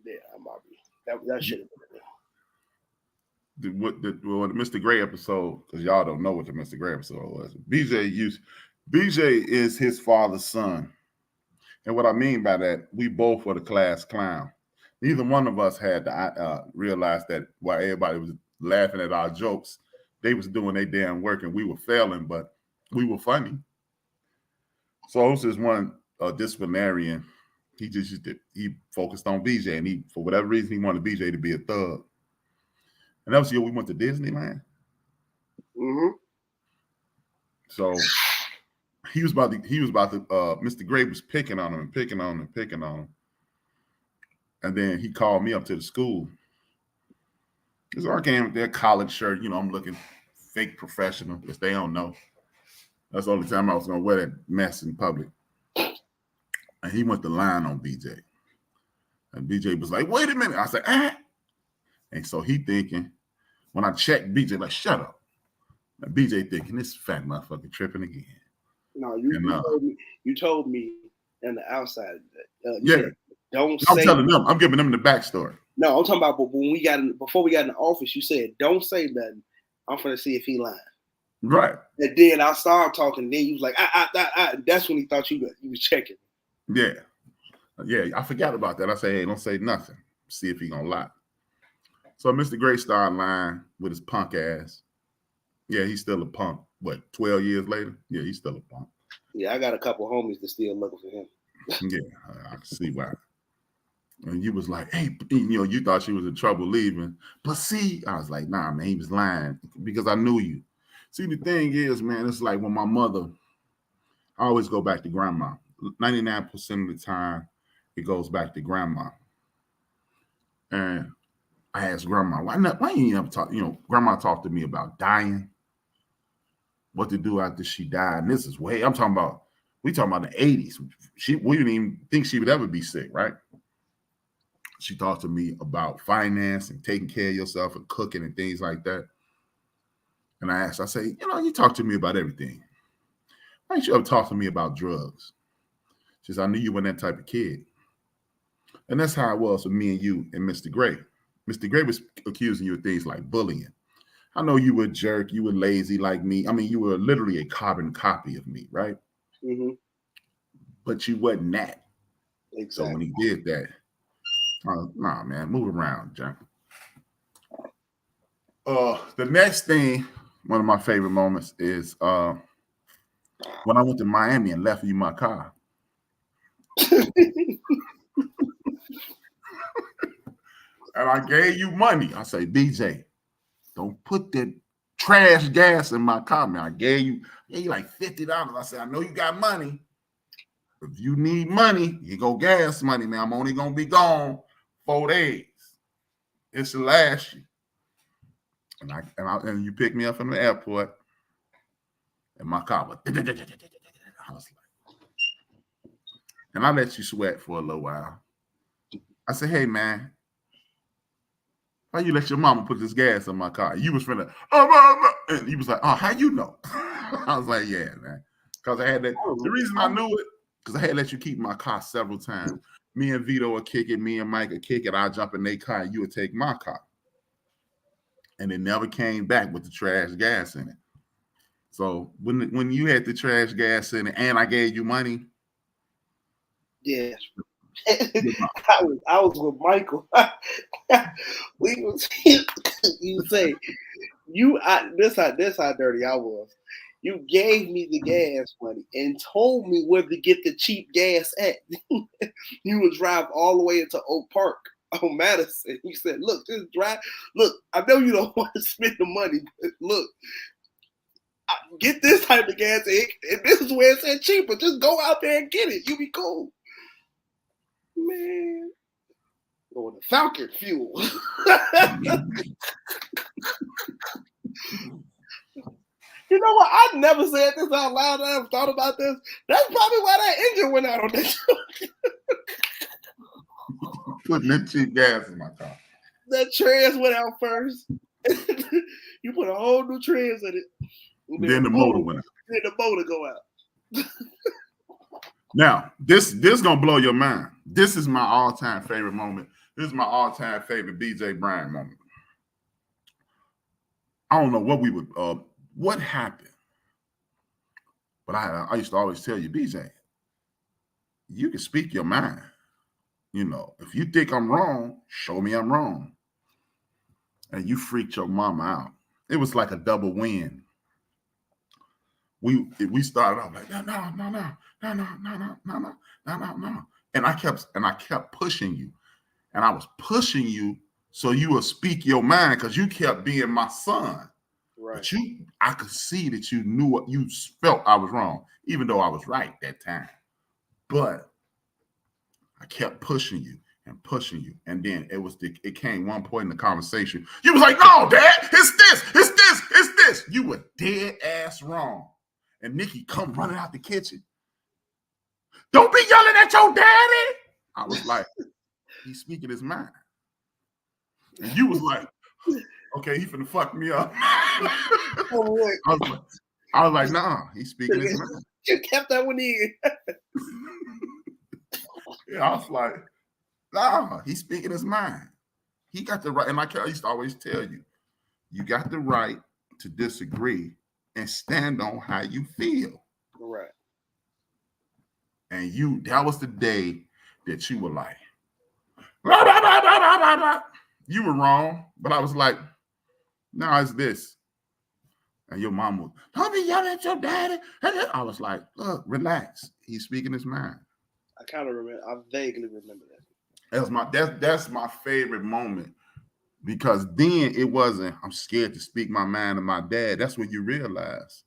Yeah, I might be. That should have been there. The Mr. Gray episode, because y'all don't know what the Mr. Gray episode was. BJ is his father's son. And what I mean by that, we both were the class clown. Neither one of us had to realize that while everybody was laughing at our jokes, they was doing their damn work and we were failing, but we were funny. So this is one disciplinarian. He focused on BJ, and for whatever reason, he wanted BJ to be a thug. And that was the year we went to Disneyland. Mm-hmm. So he was about to Mr. Gray was picking on him. And then he called me up to the school. So I came with their college shirt. I'm looking fake professional, because they don't know. That's the only time I was going to wear that mess in public. And he went to line on BJ. And BJ was like, wait a minute. I said, ah. And so he thinking, when I checked BJ, like, shut up. And BJ thinking, this fat motherfucker tripping again. No, you told me on the outside. Yeah. I'm telling them. I'm giving them the backstory. No, I'm talking about before we got in the office, you said, don't say nothing. I'm going to see if he lying. Right. And then I started talking, and then you was like, that's when he thought you was checking. Yeah. Yeah, I forgot about that. I say, hey, don't say nothing. See if he gonna lie. So Mr. Gray started lying with his punk ass. Yeah, he's still a punk. What, 12 years later? Yeah, he's still a punk. Yeah, I got a couple homies that still looking for him. Yeah, I can see why. And you was like, hey, you thought she was in trouble leaving. But see, I was like, nah, man, he was lying because I knew you. See, the thing is, man, it's like when my mother, I always go back to grandma. 99% of the time, it goes back to grandma. And I asked grandma, why you never talk? Grandma talked to me about dying, what to do after she died. And this is we talking about the 80s. We didn't even think she would ever be sick, right? She talked to me about finance and taking care of yourself and cooking and things like that. And I say, you talk to me about everything. Why didn't you ever talk to me about drugs? She said, I knew you weren't that type of kid. And that's how it was with me and you and Mr. Gray. Mr. Gray was accusing you of things like bullying. I know you were a jerk. You were lazy like me. I mean, you were literally a carbon copy of me, right? Mm-hmm. But you wasn't that. Exactly. So when he did that, nah, man, move around, John. The next thing, one of my favorite moments is when I went to Miami and left you my car. And I gave you money. I say, BJ, don't put that trash gas in my car, man. I gave you like $50. I said, I know you got money. If you need money, you go gas money, man. I'm only gonna be gone 4 days. It should last you. And you picked me up from the airport, and my car was. I was like, and I let you sweat for a little while. I said, hey man, why you let your mama put this gas in my car? You was finna, and he was like, oh, how you know? I was like, yeah, man. Because I had that. The reason I knew it, because I had let you keep my car several times. Me and Vito would kick it, me and Mike would kick it. I'd jump in their car, and you would take my car. And it never came back with the trash gas in it. So when you had the trash gas in it and I gave you money. Yeah. I was with Michael. You say, this how dirty I was. You gave me the gas money and told me where to get the cheap gas at. You would drive all the way into Oak Park on Madison. You said, look, just drive. Look, I know you don't want to spend the money, but look, get this type of gas, and this is where it said cheaper. Just go out there and get it. You be cool. Man. Going to Falcon fuel. You know what? I never said this out loud. I never thought about this. That's probably why that engine went out on that truck. Putting that cheap gas in my car. That trans went out first. You put a whole new trans in it. Then the motor went out. Then the motor go out. Now, this gonna blow your mind. This is my all-time favorite moment. This is my all-time favorite BJ Bryant moment. I don't know what we would what happened, but I used to always tell you, BJ, you can speak your mind. You know, if you think I'm wrong, show me I'm wrong. And you freaked your mama out. It was like a double win. We started off like no. And I kept pushing you. And I was pushing you so you would speak your mind because you kept being my son. Right. But I could see that you knew what you felt I was wrong, even though I was right that time. But I kept pushing you. And then it came one point in the conversation. You was like, no, Dad, it's this. You were dead ass wrong. And Nikki come running out the kitchen. Don't be yelling at your daddy. I was like, he's speaking his mind. And you was like, okay, he finna fuck me up. I was like, nah, he's speaking his mind. You kept that one in. Yeah, I was like, nah, he's speaking his mind. He got the right, and like I used to always tell you, you got the right to disagree and stand on how you feel. Right. And that was the day that you were like, blah, blah, blah, blah, blah, blah, blah. You were wrong, but I was like, no, it's this. And your mom was, don't be yelling at your daddy. I was like, look, relax. He's speaking his mind. I kind of remember. I vaguely remember that. That's my favorite moment, because then it wasn't, I'm scared to speak my mind to my dad. That's when you realize,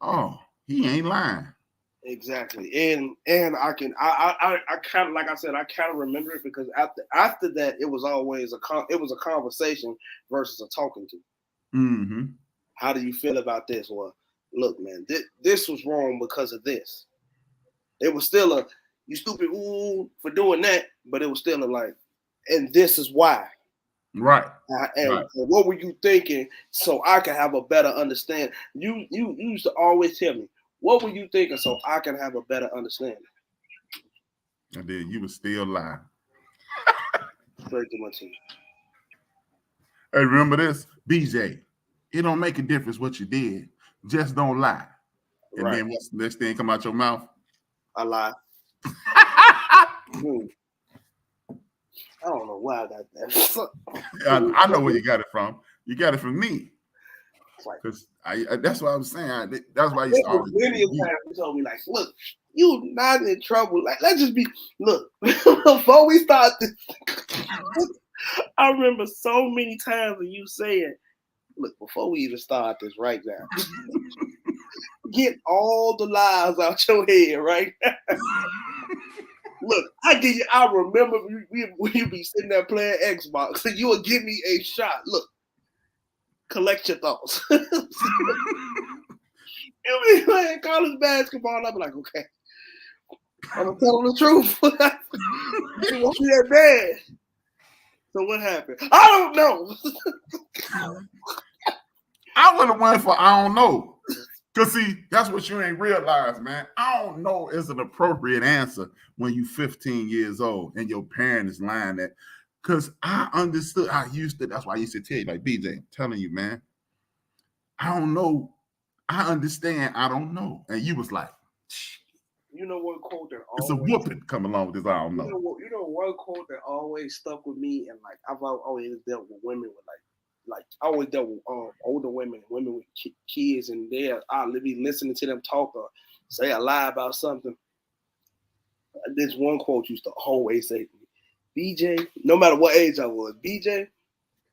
oh, he ain't lying. Exactly. And I kind of, like I said, I kind of remember it because after that, it was always a conversation versus a talking to. Mm-hmm. How do you feel about this? Well, look, man, this was wrong because of this. It was still a, you stupid for doing that, but it was still a like, and this is why. Right. And what were you thinking so I can have a better understanding? You used to always tell me, what were you thinking so I can have a better understanding? And then you were still lying. Straight to my team. Hey, remember this? BJ, it don't make a difference what you did. Just don't lie. And then what's the next thing come out your mouth? I lie. I don't know why I got that. I know where you got it from. You got it from me. Because that's what I was saying. That's why you started. Many times you told me, like, look, you not in trouble. Like, let's just be, look, before we start this, I remember so many times of you saying, look, before we even start this right now, get all the lies out your head right now. Look, I remember when you be sitting there playing Xbox and you would give me a shot. Look, collect your thoughts. You be playing college basketball. I'm like, okay, I'm gonna tell them the truth. They want me that bad. So what happened? I don't know. I would have went for I don't know. Because, see, that's what you ain't realized, man. I don't know is an appropriate answer when you 15 years old and your parent is lying that. Because I understood. That's why I used to tell you, like, BJ, I'm telling you, man, I don't know. I understand. I don't know. And you was like, you know what quote that always, it's a whooping come along with this, I don't know. You know one quote that always stuck with me, and like I've always dealt with women with like like I always dealt with older women with kids, and I'll be listening to them talk or say a lie about something. This one quote used to always say to me, BJ, no matter what age I was, BJ,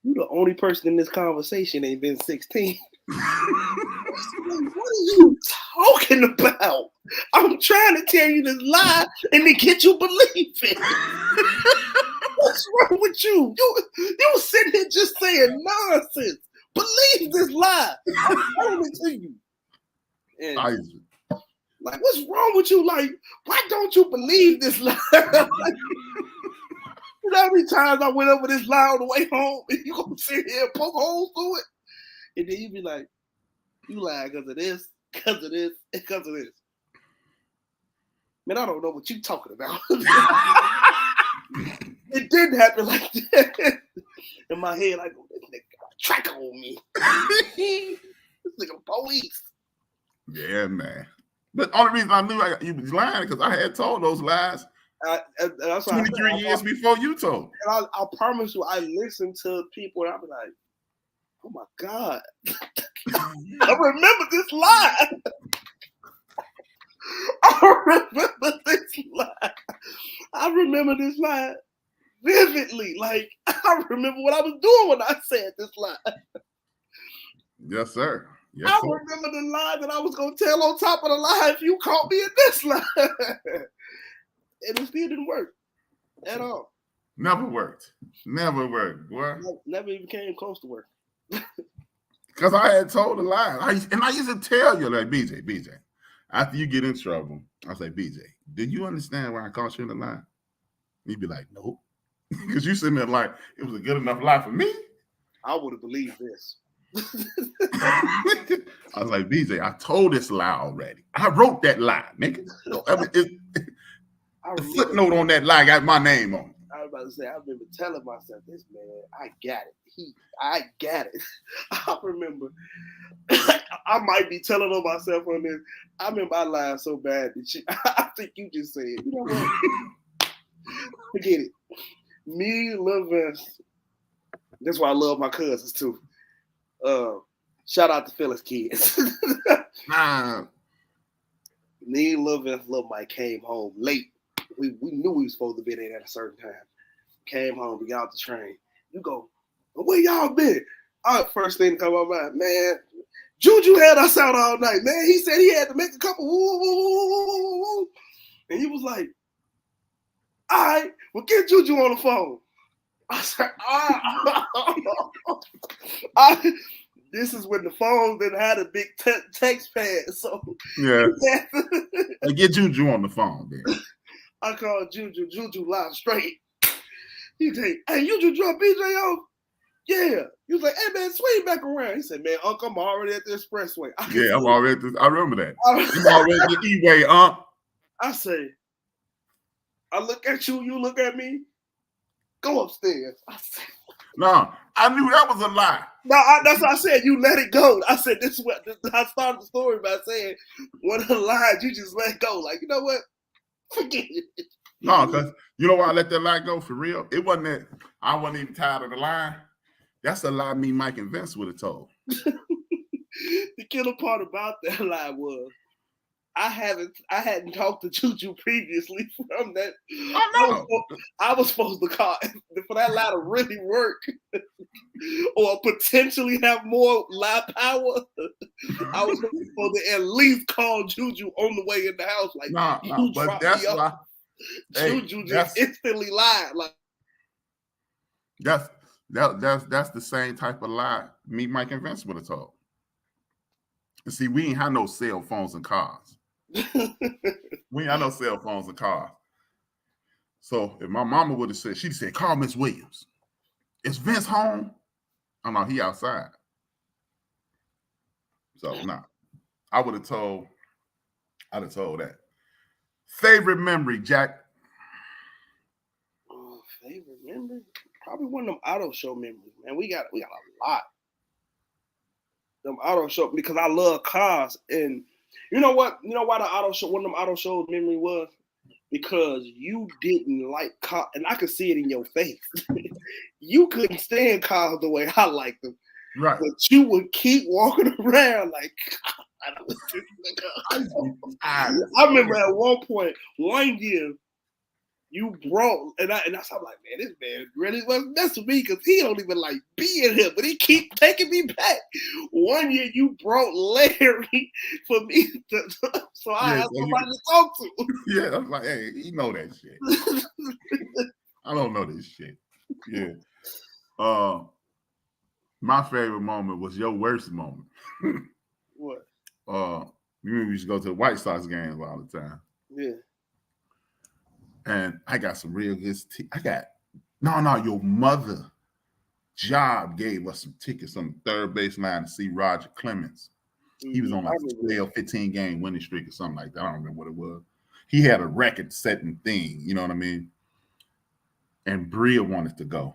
you the only person in this conversation ain't been 16. What are you talking about? I'm trying to tell you this lie and to get you believe it. What's wrong with you? You sitting here just saying nonsense. Believe this lie. I'm telling it to you. And like, what's wrong with you? Like, why don't you believe this lie? Like, you know how many times I went over this lie on the way home, and you gonna sit here and poke holes through it, and then you be like, you lied because of this, because of this, and because of this. Man, I don't know what you talking about. It didn't happen like that. In my head, like, oh, this nigga got a tracker on me. This nigga police. Yeah, man. But the only reason I knew you was lying because I had told those lies 23 years before you told. And I promise you, I listen to people and I'll be like, oh my God. I remember this lie. I remember this lie vividly. Like, I remember what I was doing when I said this lie. Yes, sir. Yes, I remember the lie that I was going to tell on top of the lie if you caught me in this lie. And it still didn't work at all. Never worked. Never worked, boy. Never even came close to work. Because I had told a lie. I used to tell you, like, BJ, after you get in trouble, I say, BJ, did you understand why I caught you in the lie? You'd be like, nope. Because you sitting there like, it was a good enough lie for me. I would have believed this. I was like, BJ, I told this lie already. I wrote that lie, nigga. The footnote on that lie got my name on it. I was about to say, I remember telling myself, this man, I got it. I got it. I remember, I might be telling on myself on this. I remember I lied so bad that I think you just said, you know what? Forget it. Me, Lil Vince, that's why I love my cousins too. Shout out to Phyllis kids. Me, Lil Vince, Lil Mike came home late. We knew we was supposed to be there at a certain time. Came home, we got off the train. You go, where y'all been? First thing to come to my mind, man, Juju had us out all night, man. He said he had to make a couple woo. And he was like, all right, well, get Juju on the phone. I said, this is when the phone didn't have a big text pad. So yeah, get Juju on the phone, man. I called Juju live straight. He said, hey, you just dropped BJ off? Yeah. He was like, hey, man, swing back around. He said, man, Uncle, I'm already at the expressway. I'm already at I remember that. I'm already at the E-way, I say, I look at you, you look at me, go upstairs. I said, no, I knew that was a lie. No, that's what I said. You let it go. I said, this is what I started the story by saying, one of the lies you just let go. Like, you know what? Forget it. No, because you know why I let that lie go for real? It wasn't that I wasn't even tired of the lie. That's a lie me, Mike, and Vince would have told. The killer part about that lie was I hadn't talked to Juju previously from that. I was supposed to call for that lie to really work or potentially have more lie power. I was supposed to at least call Juju on the way in the house. Like, no, but that's why Juju just instantly lied. Like, that's the same type of lie me, Mike, and Vince would have told. And see, we ain't have no cell phones and cars. We ain't have no cell phones and cars. So if my mama would have said, she'd said, call Miss Williams. Is Vince home? Oh no, he outside. So I'd have told that. Favorite memory, Jack? Favorite memory? Probably one of them auto show memories, man. We got a lot. Them auto show, because I love cars. And you know what? You know why one of them auto shows memory was? because you didn't like Carl, and I could see it in your face. You couldn't stand Carl the way I liked him. Right. But you would keep walking around like, I don't I remember at one point, one year, you brought, and I was like, man, this man really wasn't messing with me because he don't even like being here, but he keep taking me back. One year you brought Larry for me so I had somebody to talk to. Yeah, I was like, hey, you know that shit. I don't know this shit. Yeah. My favorite moment was your worst moment. What? We used to go to the White Sox games all the time. Yeah. And I got some real good your mother job gave us some tickets on the third base line to see Roger Clemens. He was on like a 12, 15 game winning streak or something like that. I don't remember what it was. He had a record setting thing, you know what I mean? And Bria wanted to go.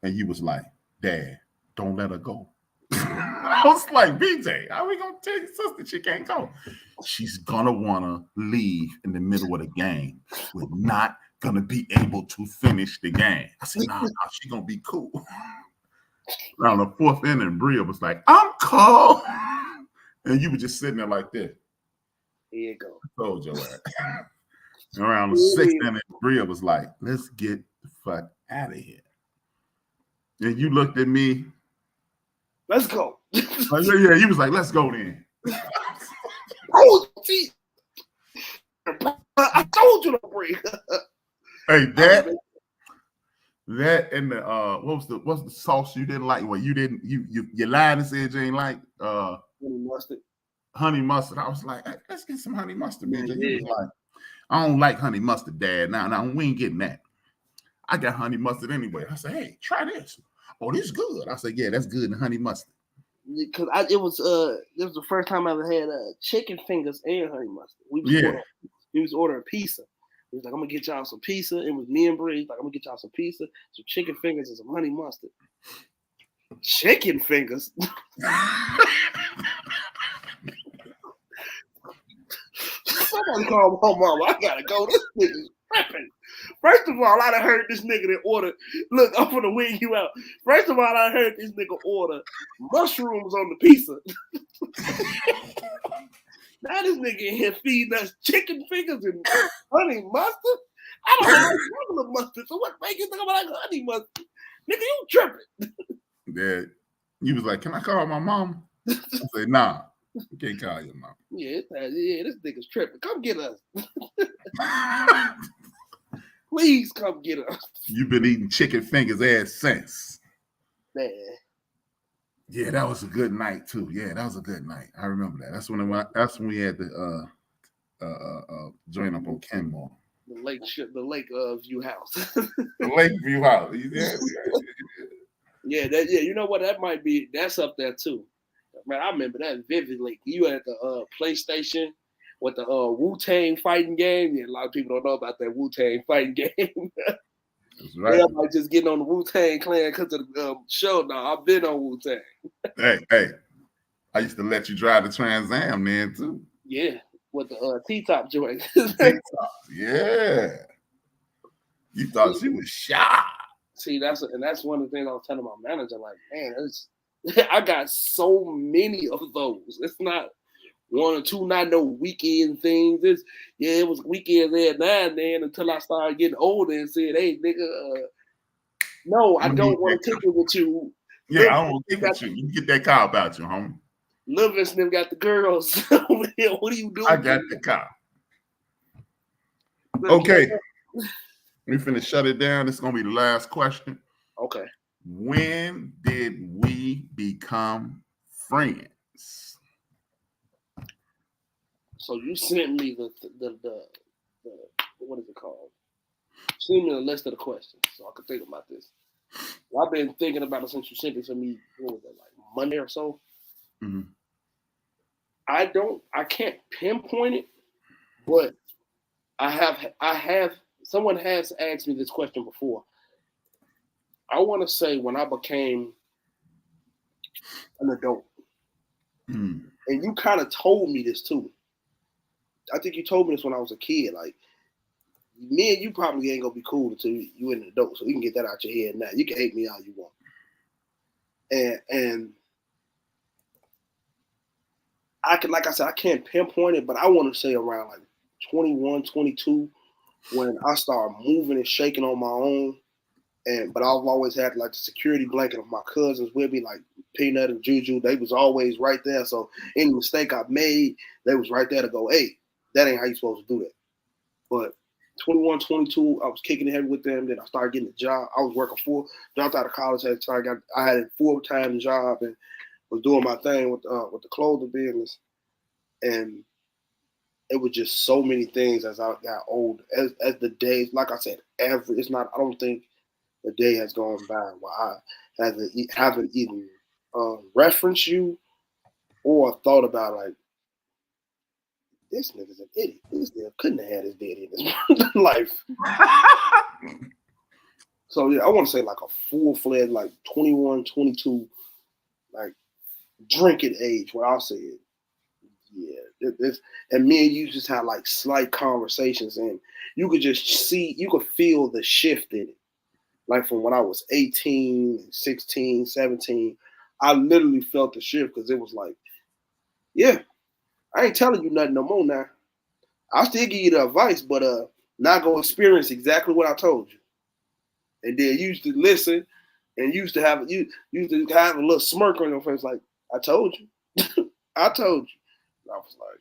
And he was like, Dad, don't let her go. I was like, BJ, how are we going to tell your sister she can't go? She's going to want to leave in the middle of the game. We're not going to be able to finish the game. I said, nah, she's going to be cool. Around the fourth inning, Bria was like, I'm cold. And you were just sitting there like this. Here you go. I told your ass. Around the sixth inning, Bria was like, let's get the fuck out of here. And you looked at me. Let's go. Yeah, he was like, let's go then. Oh, see, I told you to bring. Hey, that and the what's the sauce you didn't like? Well, you lied and said you ain't like honey mustard. I was like, hey, let's get some honey mustard, man. Yeah. He was like, I don't like honey mustard, Dad. Now we ain't getting that. I got honey mustard anyway. I said, hey, try this. Oh, this is good. I said, yeah, that's good in honey mustard. Because it was the first time I ever had chicken fingers and honey mustard. We was ordering pizza. He was like, I'm gonna get y'all some pizza. It was me and Bree. Like, I'm gonna get y'all some pizza, some chicken fingers, and some honey mustard. Chicken fingers. Somebody call my mama. I gotta go. This nigga's prepping. First of all, I done heard this nigga that order. Look, I'm gonna wig you out. First of all, I heard this nigga order mushrooms on the pizza. Now this nigga in here feeding us chicken fingers and honey mustard. I don't like regular mustard. So what make you think about like honey mustard? Nigga, you tripping. Yeah. He was like, can I call my mom? I said, nah, you can't call your mom. Yeah, this nigga's tripping. Come get us. Please come get us. You've been eating chicken fingers ever since. Man. Yeah, that was a good night too. Yeah, that was a good night. I remember that. That's when we had the joint up on Kenmore. The Lake View House. The Lake View House. Yeah. You know what? That's up there too. Man, I remember that vividly. You at the PlayStation with the Wu-Tang fighting game. Yeah, a lot of people don't know about that Wu-Tang fighting game. That's right. Everybody just getting on the Wu-Tang clan because of the show. Now I've been on Wu-Tang. Hey, I used to let you drive the Trans Am then too. Yeah, with the T-top joint. Yeah. You thought she was shy. See, that's one of the things I was telling my manager. Like, man, I got so many of those. It's not one or two, not no weekend things. It was weekends there now and then until I started getting older and said, hey, nigga, no, I don't want to kick it with you. Yeah, I don't want to kick it with you. You get that car about you, homie. Livingston got the girls over here. What are you doing? I got the car. Okay. We finna shut it down. This is gonna be the last question. Okay. When did we become friends? So you sent me the what is it called? Send me the list of the questions so I could think about this. Well, I've been thinking about it since you sent it to me. What was it, like Monday or so? Mm-hmm. I can't pinpoint it, but I have. Someone has asked me this question before. I want to say when I became an adult, and you kind of told me this too. I think you told me this when I was a kid. Like, me and you probably ain't gonna be cool until you in an adult. So you can get that out your head now. You can hate me all you want. And I can, like I said, I can't pinpoint it, but I want to say around like 21, 22, when I started moving and shaking on my own. But I've always had like the security blanket of my cousins with me, like Peanut and Juju. They was always right there. So any mistake I made, they was right there to go, hey, that ain't how you supposed to do that. But 21, 22, I was kicking it heavy with them. Then I started getting a job. I was working dropped out of college at the time. I had a full-time job and was doing my thing with the clothing business. And it was just so many things as I got older. As the days, like I said, I don't think the day has gone by where I haven't even referenced you or thought about like, this nigga's an idiot. This nigga couldn't have had his daddy in his life. So yeah, I want to say like a full-fledged, like 21, 22, like drinking age, where I'll say it. Yeah, and me and you just had like slight conversations, and you could just you could feel the shift in it. Like from when I was 18, 16, 17, I literally felt the shift because it was like, yeah, I ain't telling you nothing no more now. I'll still give you the advice, but not go experience exactly what I told you. And then you used to listen and used to have a little smirk on your face like, I told you. I told you. And I was like,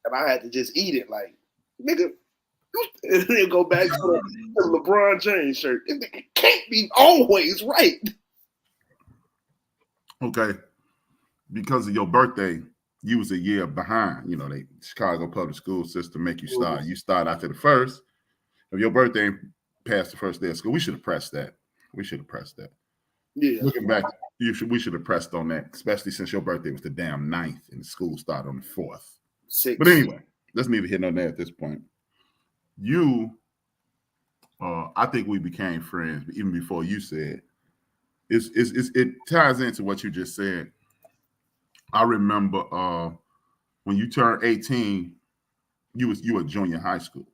and I had to just eat it like, nigga. And then go back to the LeBron James shirt. It can't be always right. Okay. Because of your birthday, you was a year behind. You know, the Chicago public school system make you start. You start after the first. If your birthday past the first day of school, we should have pressed that. Yeah. Looking back, we should have pressed on that, especially since your birthday was the damn 9th and the school started on the 4th. 6th. But anyway, let's neither here nor there at this point. I think we became friends even before you said. It ties into what you just said. I remember when you turned 18, you were junior high school,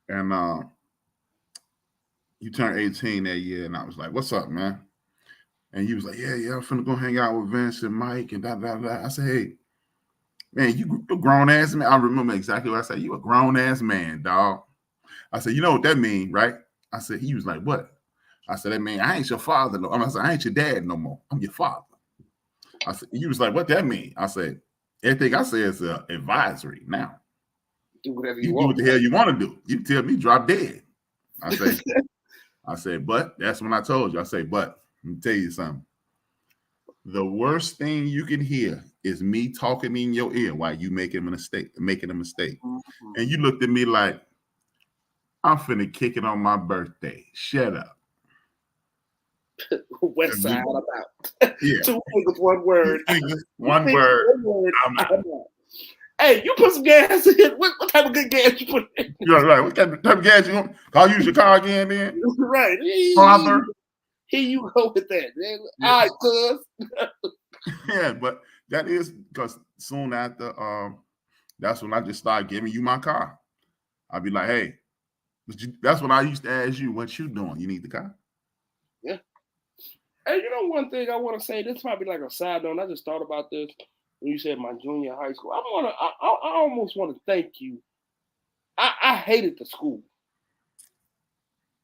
and you turned 18 that year, and I was like, "What's up, man?" And you was like, "Yeah, I'm finna go hang out with Vince and Mike and da da da." I said, "Hey, man, you a grown ass man." I remember exactly what I said. You a grown ass man, dog. I said, "You know what that mean, right?" I said, he was like, "What?" I said, "That mean I ain't your father no." I said, "I ain't your dad no more. I'm your father." I said, he was like, "What that mean?" I said, "Everything I say is advisory now. Do whatever you you do want. what the hell you want to do. You tell me drop dead." I said, but that's when I told you. I say, but let me tell you something. The worst thing you can hear is me talking in your ear while you making a mistake. Mm-hmm. And you looked at me like, I'm finna kick it on my birthday. Shut up. West side about. Yeah. 2 fingers, 1 word. One word. I'm out. Hey, you put some gas in. What type of good gas you put in? You're right. What type of gas you want? I'll use your car again then. Right. Here you go with that, man. Yeah. All right, cuz. Yeah, but that is because soon after, that's when I just started giving you my car. I'd be like, hey, that's when I used to ask you, what you doing? You need the car? Yeah. Hey, you know one thing I want to say? This might be like a side note. I just thought about this when you said my junior high school. I almost want to thank you. I hated the school.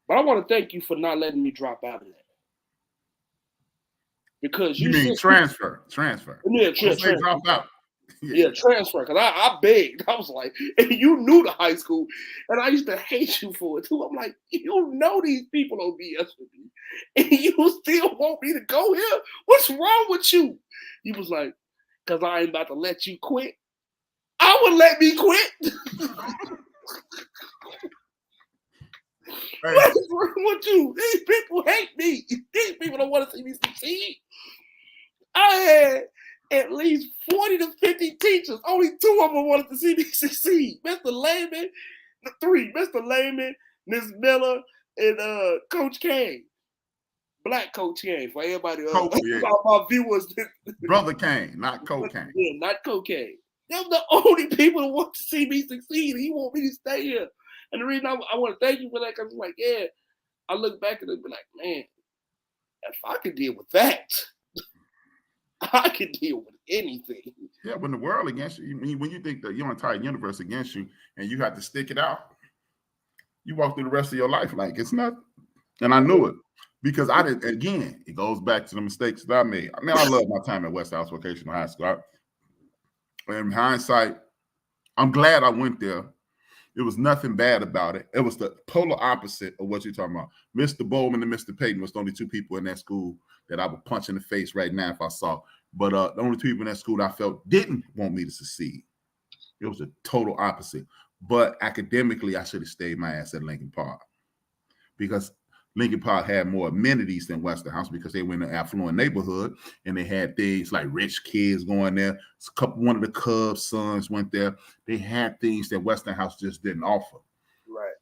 But I want to thank you for not letting me drop out of that. Because you mean transfer. Yeah, transfer. Drop out. Yeah, transfer. Because I begged. I was like, and you knew the high school, and I used to hate you for it too. I'm like, you know these people don't BS with me, and you still want me to go here? What's wrong with you? You was like, because I ain't about to let you quit. I would let me quit. Hey. What's wrong with you? These people hate me. These people don't want to see me succeed. I had at least 40 to 50 teachers. Only 2 of them wanted to see me succeed. Mr. Lehman, the 3, Mr. Lehman, Ms. Miller, and Coach Kane. Black Coach Kane for everybody else. My viewers. Brother Kane, not cocaine. Yeah, not cocaine. They're the only people who want to see me succeed. He want me to stay here. And the reason I want to thank you for that, because I'm like, yeah, I look back at it and be like, man, if I could deal with that, I could deal with anything. Yeah, when the world against you, when you think that your entire universe against you and you have to stick it out, you walk through the rest of your life like it's nothing. And I knew it because I didn't, again, it goes back to the mistakes that I made. I mean, I love my time at West House Vocational High School. In hindsight, I'm glad I went there. It was nothing bad about it. It was the polar opposite of what you're talking about. Mr. Bowman and Mr. Payton was the only two people in that school that I would punch in the face right now if I saw. But the only two people in that school that I felt didn't want me to succeed. It was a total opposite. But academically, I should have stayed my ass at Lincoln Park because Lincoln Park had more amenities than Westinghouse because they were in an affluent neighborhood and they had things like rich kids going there. One of the Cubs' sons went there. They had things that Westinghouse just didn't offer. Right.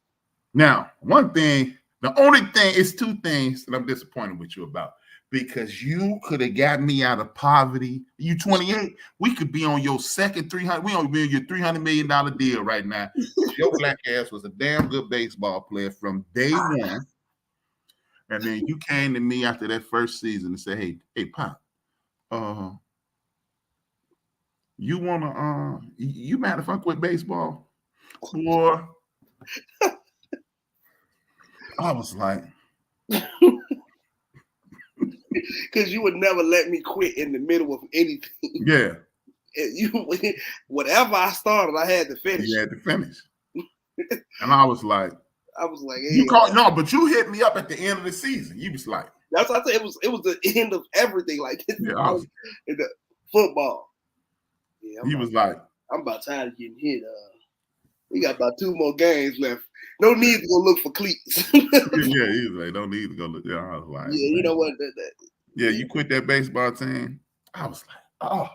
Now, the only thing is two things that I'm disappointed with you about because you could have got me out of poverty. You 28, we could be on your second 300. We only be on your $300 million deal right now. Your black ass was a damn good baseball player from day one. And then you came to me after that first season and said, hey, Pop, you wanna you mad if I quit baseball? Or I was like, because you would never let me quit in the middle of anything. Yeah. Whatever I started, I had to finish. You had to finish. And I was like, hey, but you hit me up at the end of the season. You was like, that's what I said. It was the end of everything. Like in the football. Yeah, he was like, I'm about tired of getting hit. We got about 2 more games left. No need to go look for cleats. yeah, he was like, don't need to go look. Yeah, I was like, yeah, you know what? Yeah, you quit that baseball team. I was like, oh,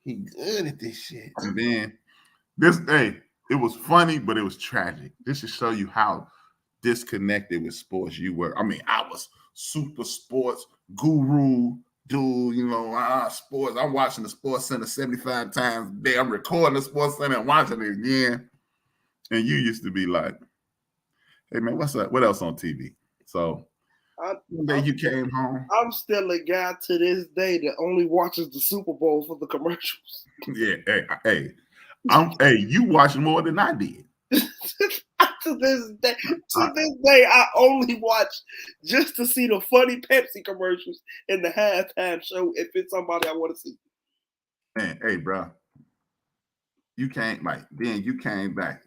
he good at this shit. And then it was funny, but it was tragic. This should show you how disconnected with sports you were. I mean, I was super sports guru, dude, sports. I'm watching the Sports Center 75 times a day. I'm recording the Sports Center and watching it again. And you used to be like, hey, man, what's up? What else on TV? So one day you came home. I'm still a guy to this day that only watches the Super Bowl for the commercials. Yeah, hey, you watching more than I did. To this day, I only watch just to see the funny Pepsi commercials in the halftime show if it's somebody I want to see. Man, hey, bro, you came back. You came back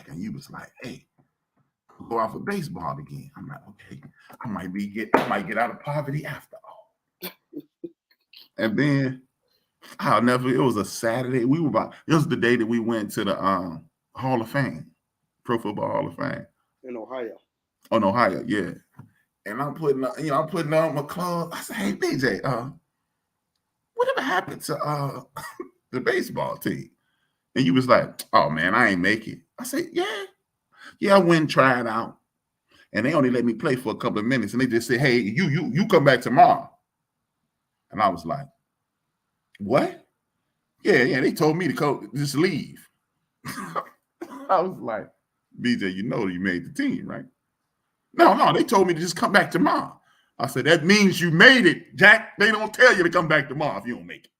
and you was like, hey, go out for baseball again. I'm like, okay, I might get out of poverty after all. And then it was a Saturday. It was the day that we went to the Hall of Fame, Pro Football Hall of Fame. In Ohio. Oh, in Ohio, yeah. And I'm putting on my clothes. I said, hey, BJ, whatever happened to the baseball team? And you was like, oh man, I ain't make it. I said, yeah, I went and tried out. And they only let me play for a couple of minutes. And they just said, hey, you come back tomorrow. And I was like, what? Yeah, they told me to just leave. I was like, BJ, you made the team, right? No, they told me to just come back tomorrow. I said, that means you made it, Jack. They don't tell you to come back tomorrow if you don't make it.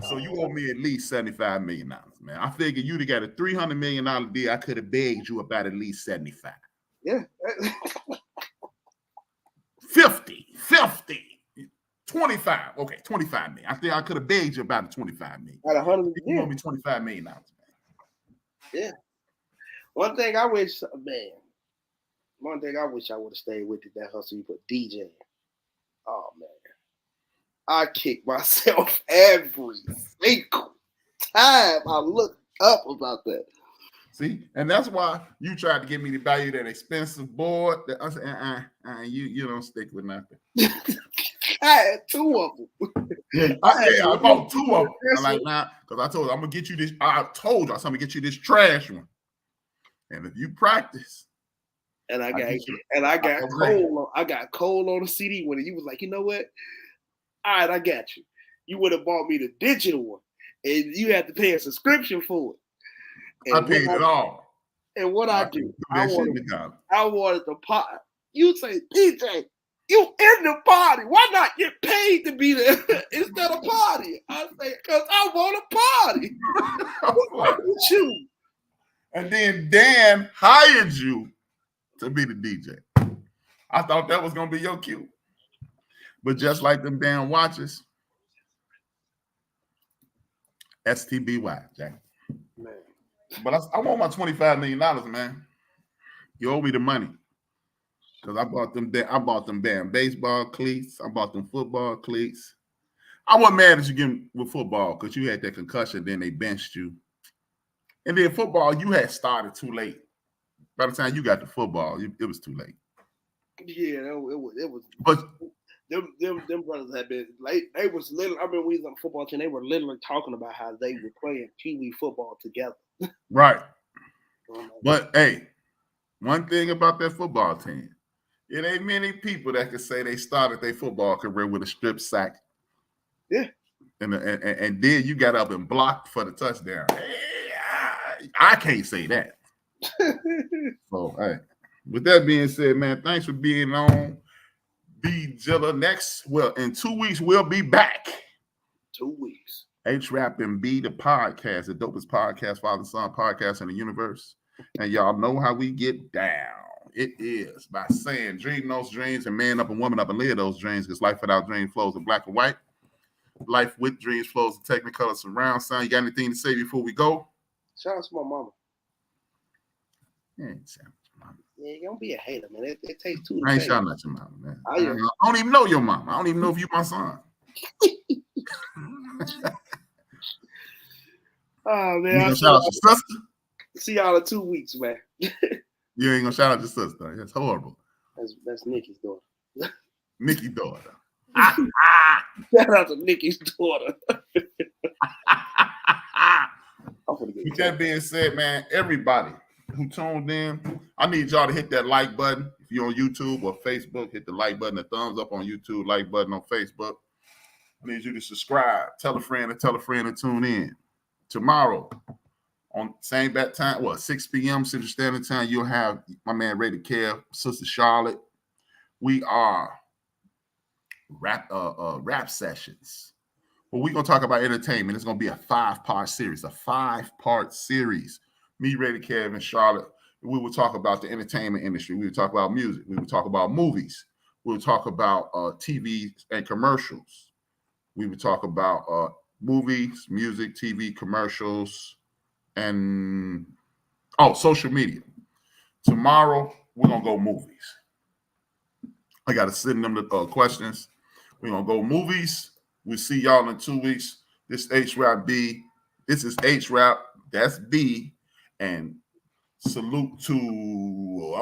So you owe me at least $75 million, man. I figured you'd have got a $300 million deal. I could have begged you about at least 75. Yeah. 50, 25. Okay, 25 million. I think I could have begged you about 25 million. At 100, you owe me $25 million, man. Yeah. One thing I wish I would have stayed with it, that hustle you put DJ. Oh man. I kick myself every single time I look up about that. See, and that's why you tried to get me to buy you that expensive board. That I said, you don't stick with nothing. I had 2 of them. I bought 2 of them. I'm like, nah, because I told you I'm gonna get you this. I told you I'm gonna get you this trash one. And if you practice, and I got Cole on the CD when you was like, you know what? All right, I got you. you would have bought me the digital one, and you had to pay a subscription for it. And I paid it all. And what I do, I wanted the pot. You say, PJ, you in the party. Why not get paid to be there instead of party? I say, because I want a party. What's with you? And then Dan hired you to be the DJ. I thought that was going to be your cue. But just like them damn watches, STBY, Jack. Man. But I want my $25 million, man. You owe me the money. Because I bought them damn baseball cleats. I bought them football cleats. I wasn't mad at you getting with football because you had that concussion, then they benched you. And then football, you had started too late. By the time you got to football, it was too late. Yeah, it was. But them brothers had been late. They was literally. I mean, we was on the football team. They were literally talking about how they were playing Pee Wee football together. Right. But hey, one thing about that football team, it ain't many people that can say they started their football career with a strip sack. Yeah. And then you got up and blocked for the touchdown. Hey, I can't say that. So, hey, with that being said, man, thanks for being on. B Jilla in 2 weeks, we'll be back. 2 weeks. HRap and B, the podcast, the dopest podcast, father son podcast in the universe. And y'all know how we get down. It is by saying, dream those dreams and man up and woman up and live those dreams, because life without dreams flows in black and white. Life with dreams flows in technicolor surround sound. You got anything to say before we go? Shout out to my mama. Yeah, you don't be a hater, man. It takes two. I ain't shouting at your mama, man. I don't even know your mama. I don't even know if you my son. Oh man, you gonna shout out your sister? See y'all in 2 weeks, man. You ain't gonna shout out your sister. That's horrible. That's Nikki's daughter. Nikki's daughter. Shout out to Nikki's daughter. With that being said, man, everybody who tuned in, I need y'all to hit that like button. If you're on YouTube or Facebook, hit the like button, the thumbs up on YouTube, like button on Facebook. I need you to subscribe, tell a friend to tune in. Tomorrow, on same bat time, 6 p.m. Central Standard Time, you'll have my man Rated Kev, Sister Charlotte. We are rap sessions. Well, we're going to talk about entertainment. It's going to be a 5-part series, Me, Rated Kev, and Charlotte. We will talk about the entertainment industry. We will talk about music. We will talk about movies. We will talk about TV and commercials. We will talk about movies, music, TV, commercials, and social media. Tomorrow, we're going to go movies. I got to send them the questions. We're going to go movies. We'll see y'all in 2 weeks. This is HRap B. This is HRap. That's B. And salute to,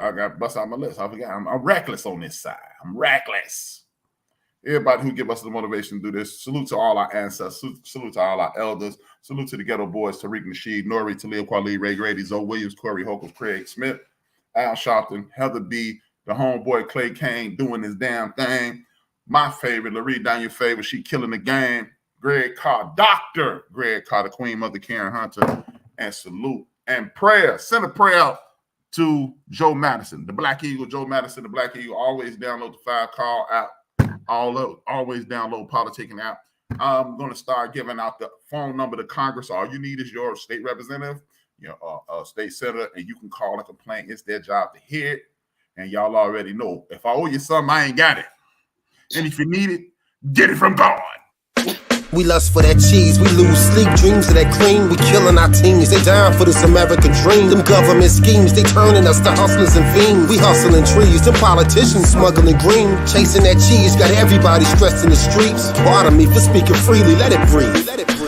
I got to bust out my list. I forgot. I'm reckless on this side. I'm reckless. Everybody who give us the motivation to do this. Salute to all our ancestors. Salute to all our elders. Salute to the Ghetto Boys, Tariq Nasheed, Nori, Talib Kweli, Ray Grady, Zoe Williams, Corey Hokel, Craig Smith, Al Sharpton, Heather B., the homeboy Clay Kane doing his damn thing. My favorite, Larry Daniel favorite, she killing the game. Greg Carr, Dr. Greg Carr, the Queen Mother Karen Hunter, and salute and prayer. Send a prayer out to Joe Madison, the Black Eagle. Joe Madison, the Black Eagle. Always download the 5Call app. Always download politicking app. I'm going to start giving out the phone number to Congress. All you need is your state representative, your state senator, and you can call and complain. It's their job to hear it. And y'all already know, if I owe you something, I ain't got it. And if you need it, get it from God. We lust for that cheese, we lose sleep, dreams of that cream. We killing our teens, they dying for this American dream. Them government schemes, they turning us to hustlers and fiends. We hustling trees, them politicians smuggling green. Chasing that cheese, got everybody stressed in the streets. Pardon me for speaking freely, let it breathe.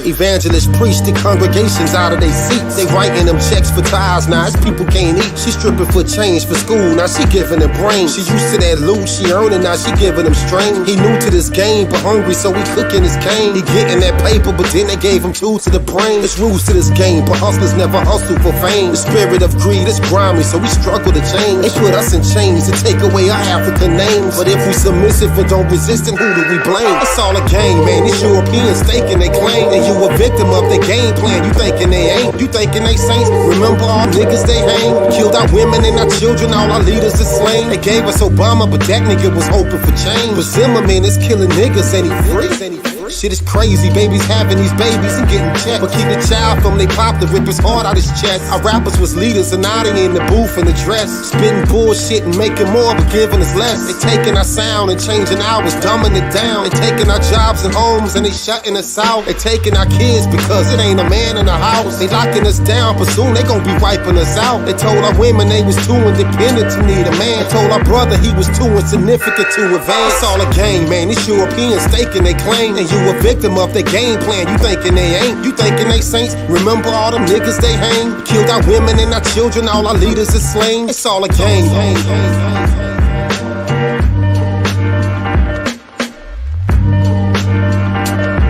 Evangelists preach the congregations out of their seats. They writing them checks for ties, now it's people can't eat. She stripping for change for school, now she giving them brain. She used to that loot, she earning, now she giving them strain. He new to this game, but hungry, so he cooking his cane. He getting that paper, but then they gave him 2 to the brain. It's rules to this game, but hustlers never hustle for fame. The spirit of greed is grimy, so we struggle to change. They put us in chains to take away our African names. But if we submissive and don't resist, then who do we blame? It's all a game, man. These Europeans staking they claim. And you a victim of their game plan. You thinking they ain't. You thinking they saints. Remember all niggas they hang. Killed our women and our children. All our leaders is slain. They gave us Obama, but that nigga was hoping for change. But Zimmerman is killing niggas and he free. Shit is crazy, babies having these babies and getting checked. But keep the child from they pop to rip his heart out his chest. Our rappers was leaders and now they in the booth and the dress. Spitting bullshit and making more but giving us less. They taking our sound and changing ours, dumbing it down. They taking our jobs and homes and they shutting us out. They taking our kids because it ain't a man in the house. They locking us down, but soon they gon' be wiping us out. They told our women they was too independent to need a man. They told our brother he was too insignificant to advance. It's all a game, man. These Europeans staking they claim. And you a victim of their game plan. You thinking they ain't. You thinking they saints. Remember all them niggas they hang. Killed our women and our children. All our leaders is slain. It's all a game.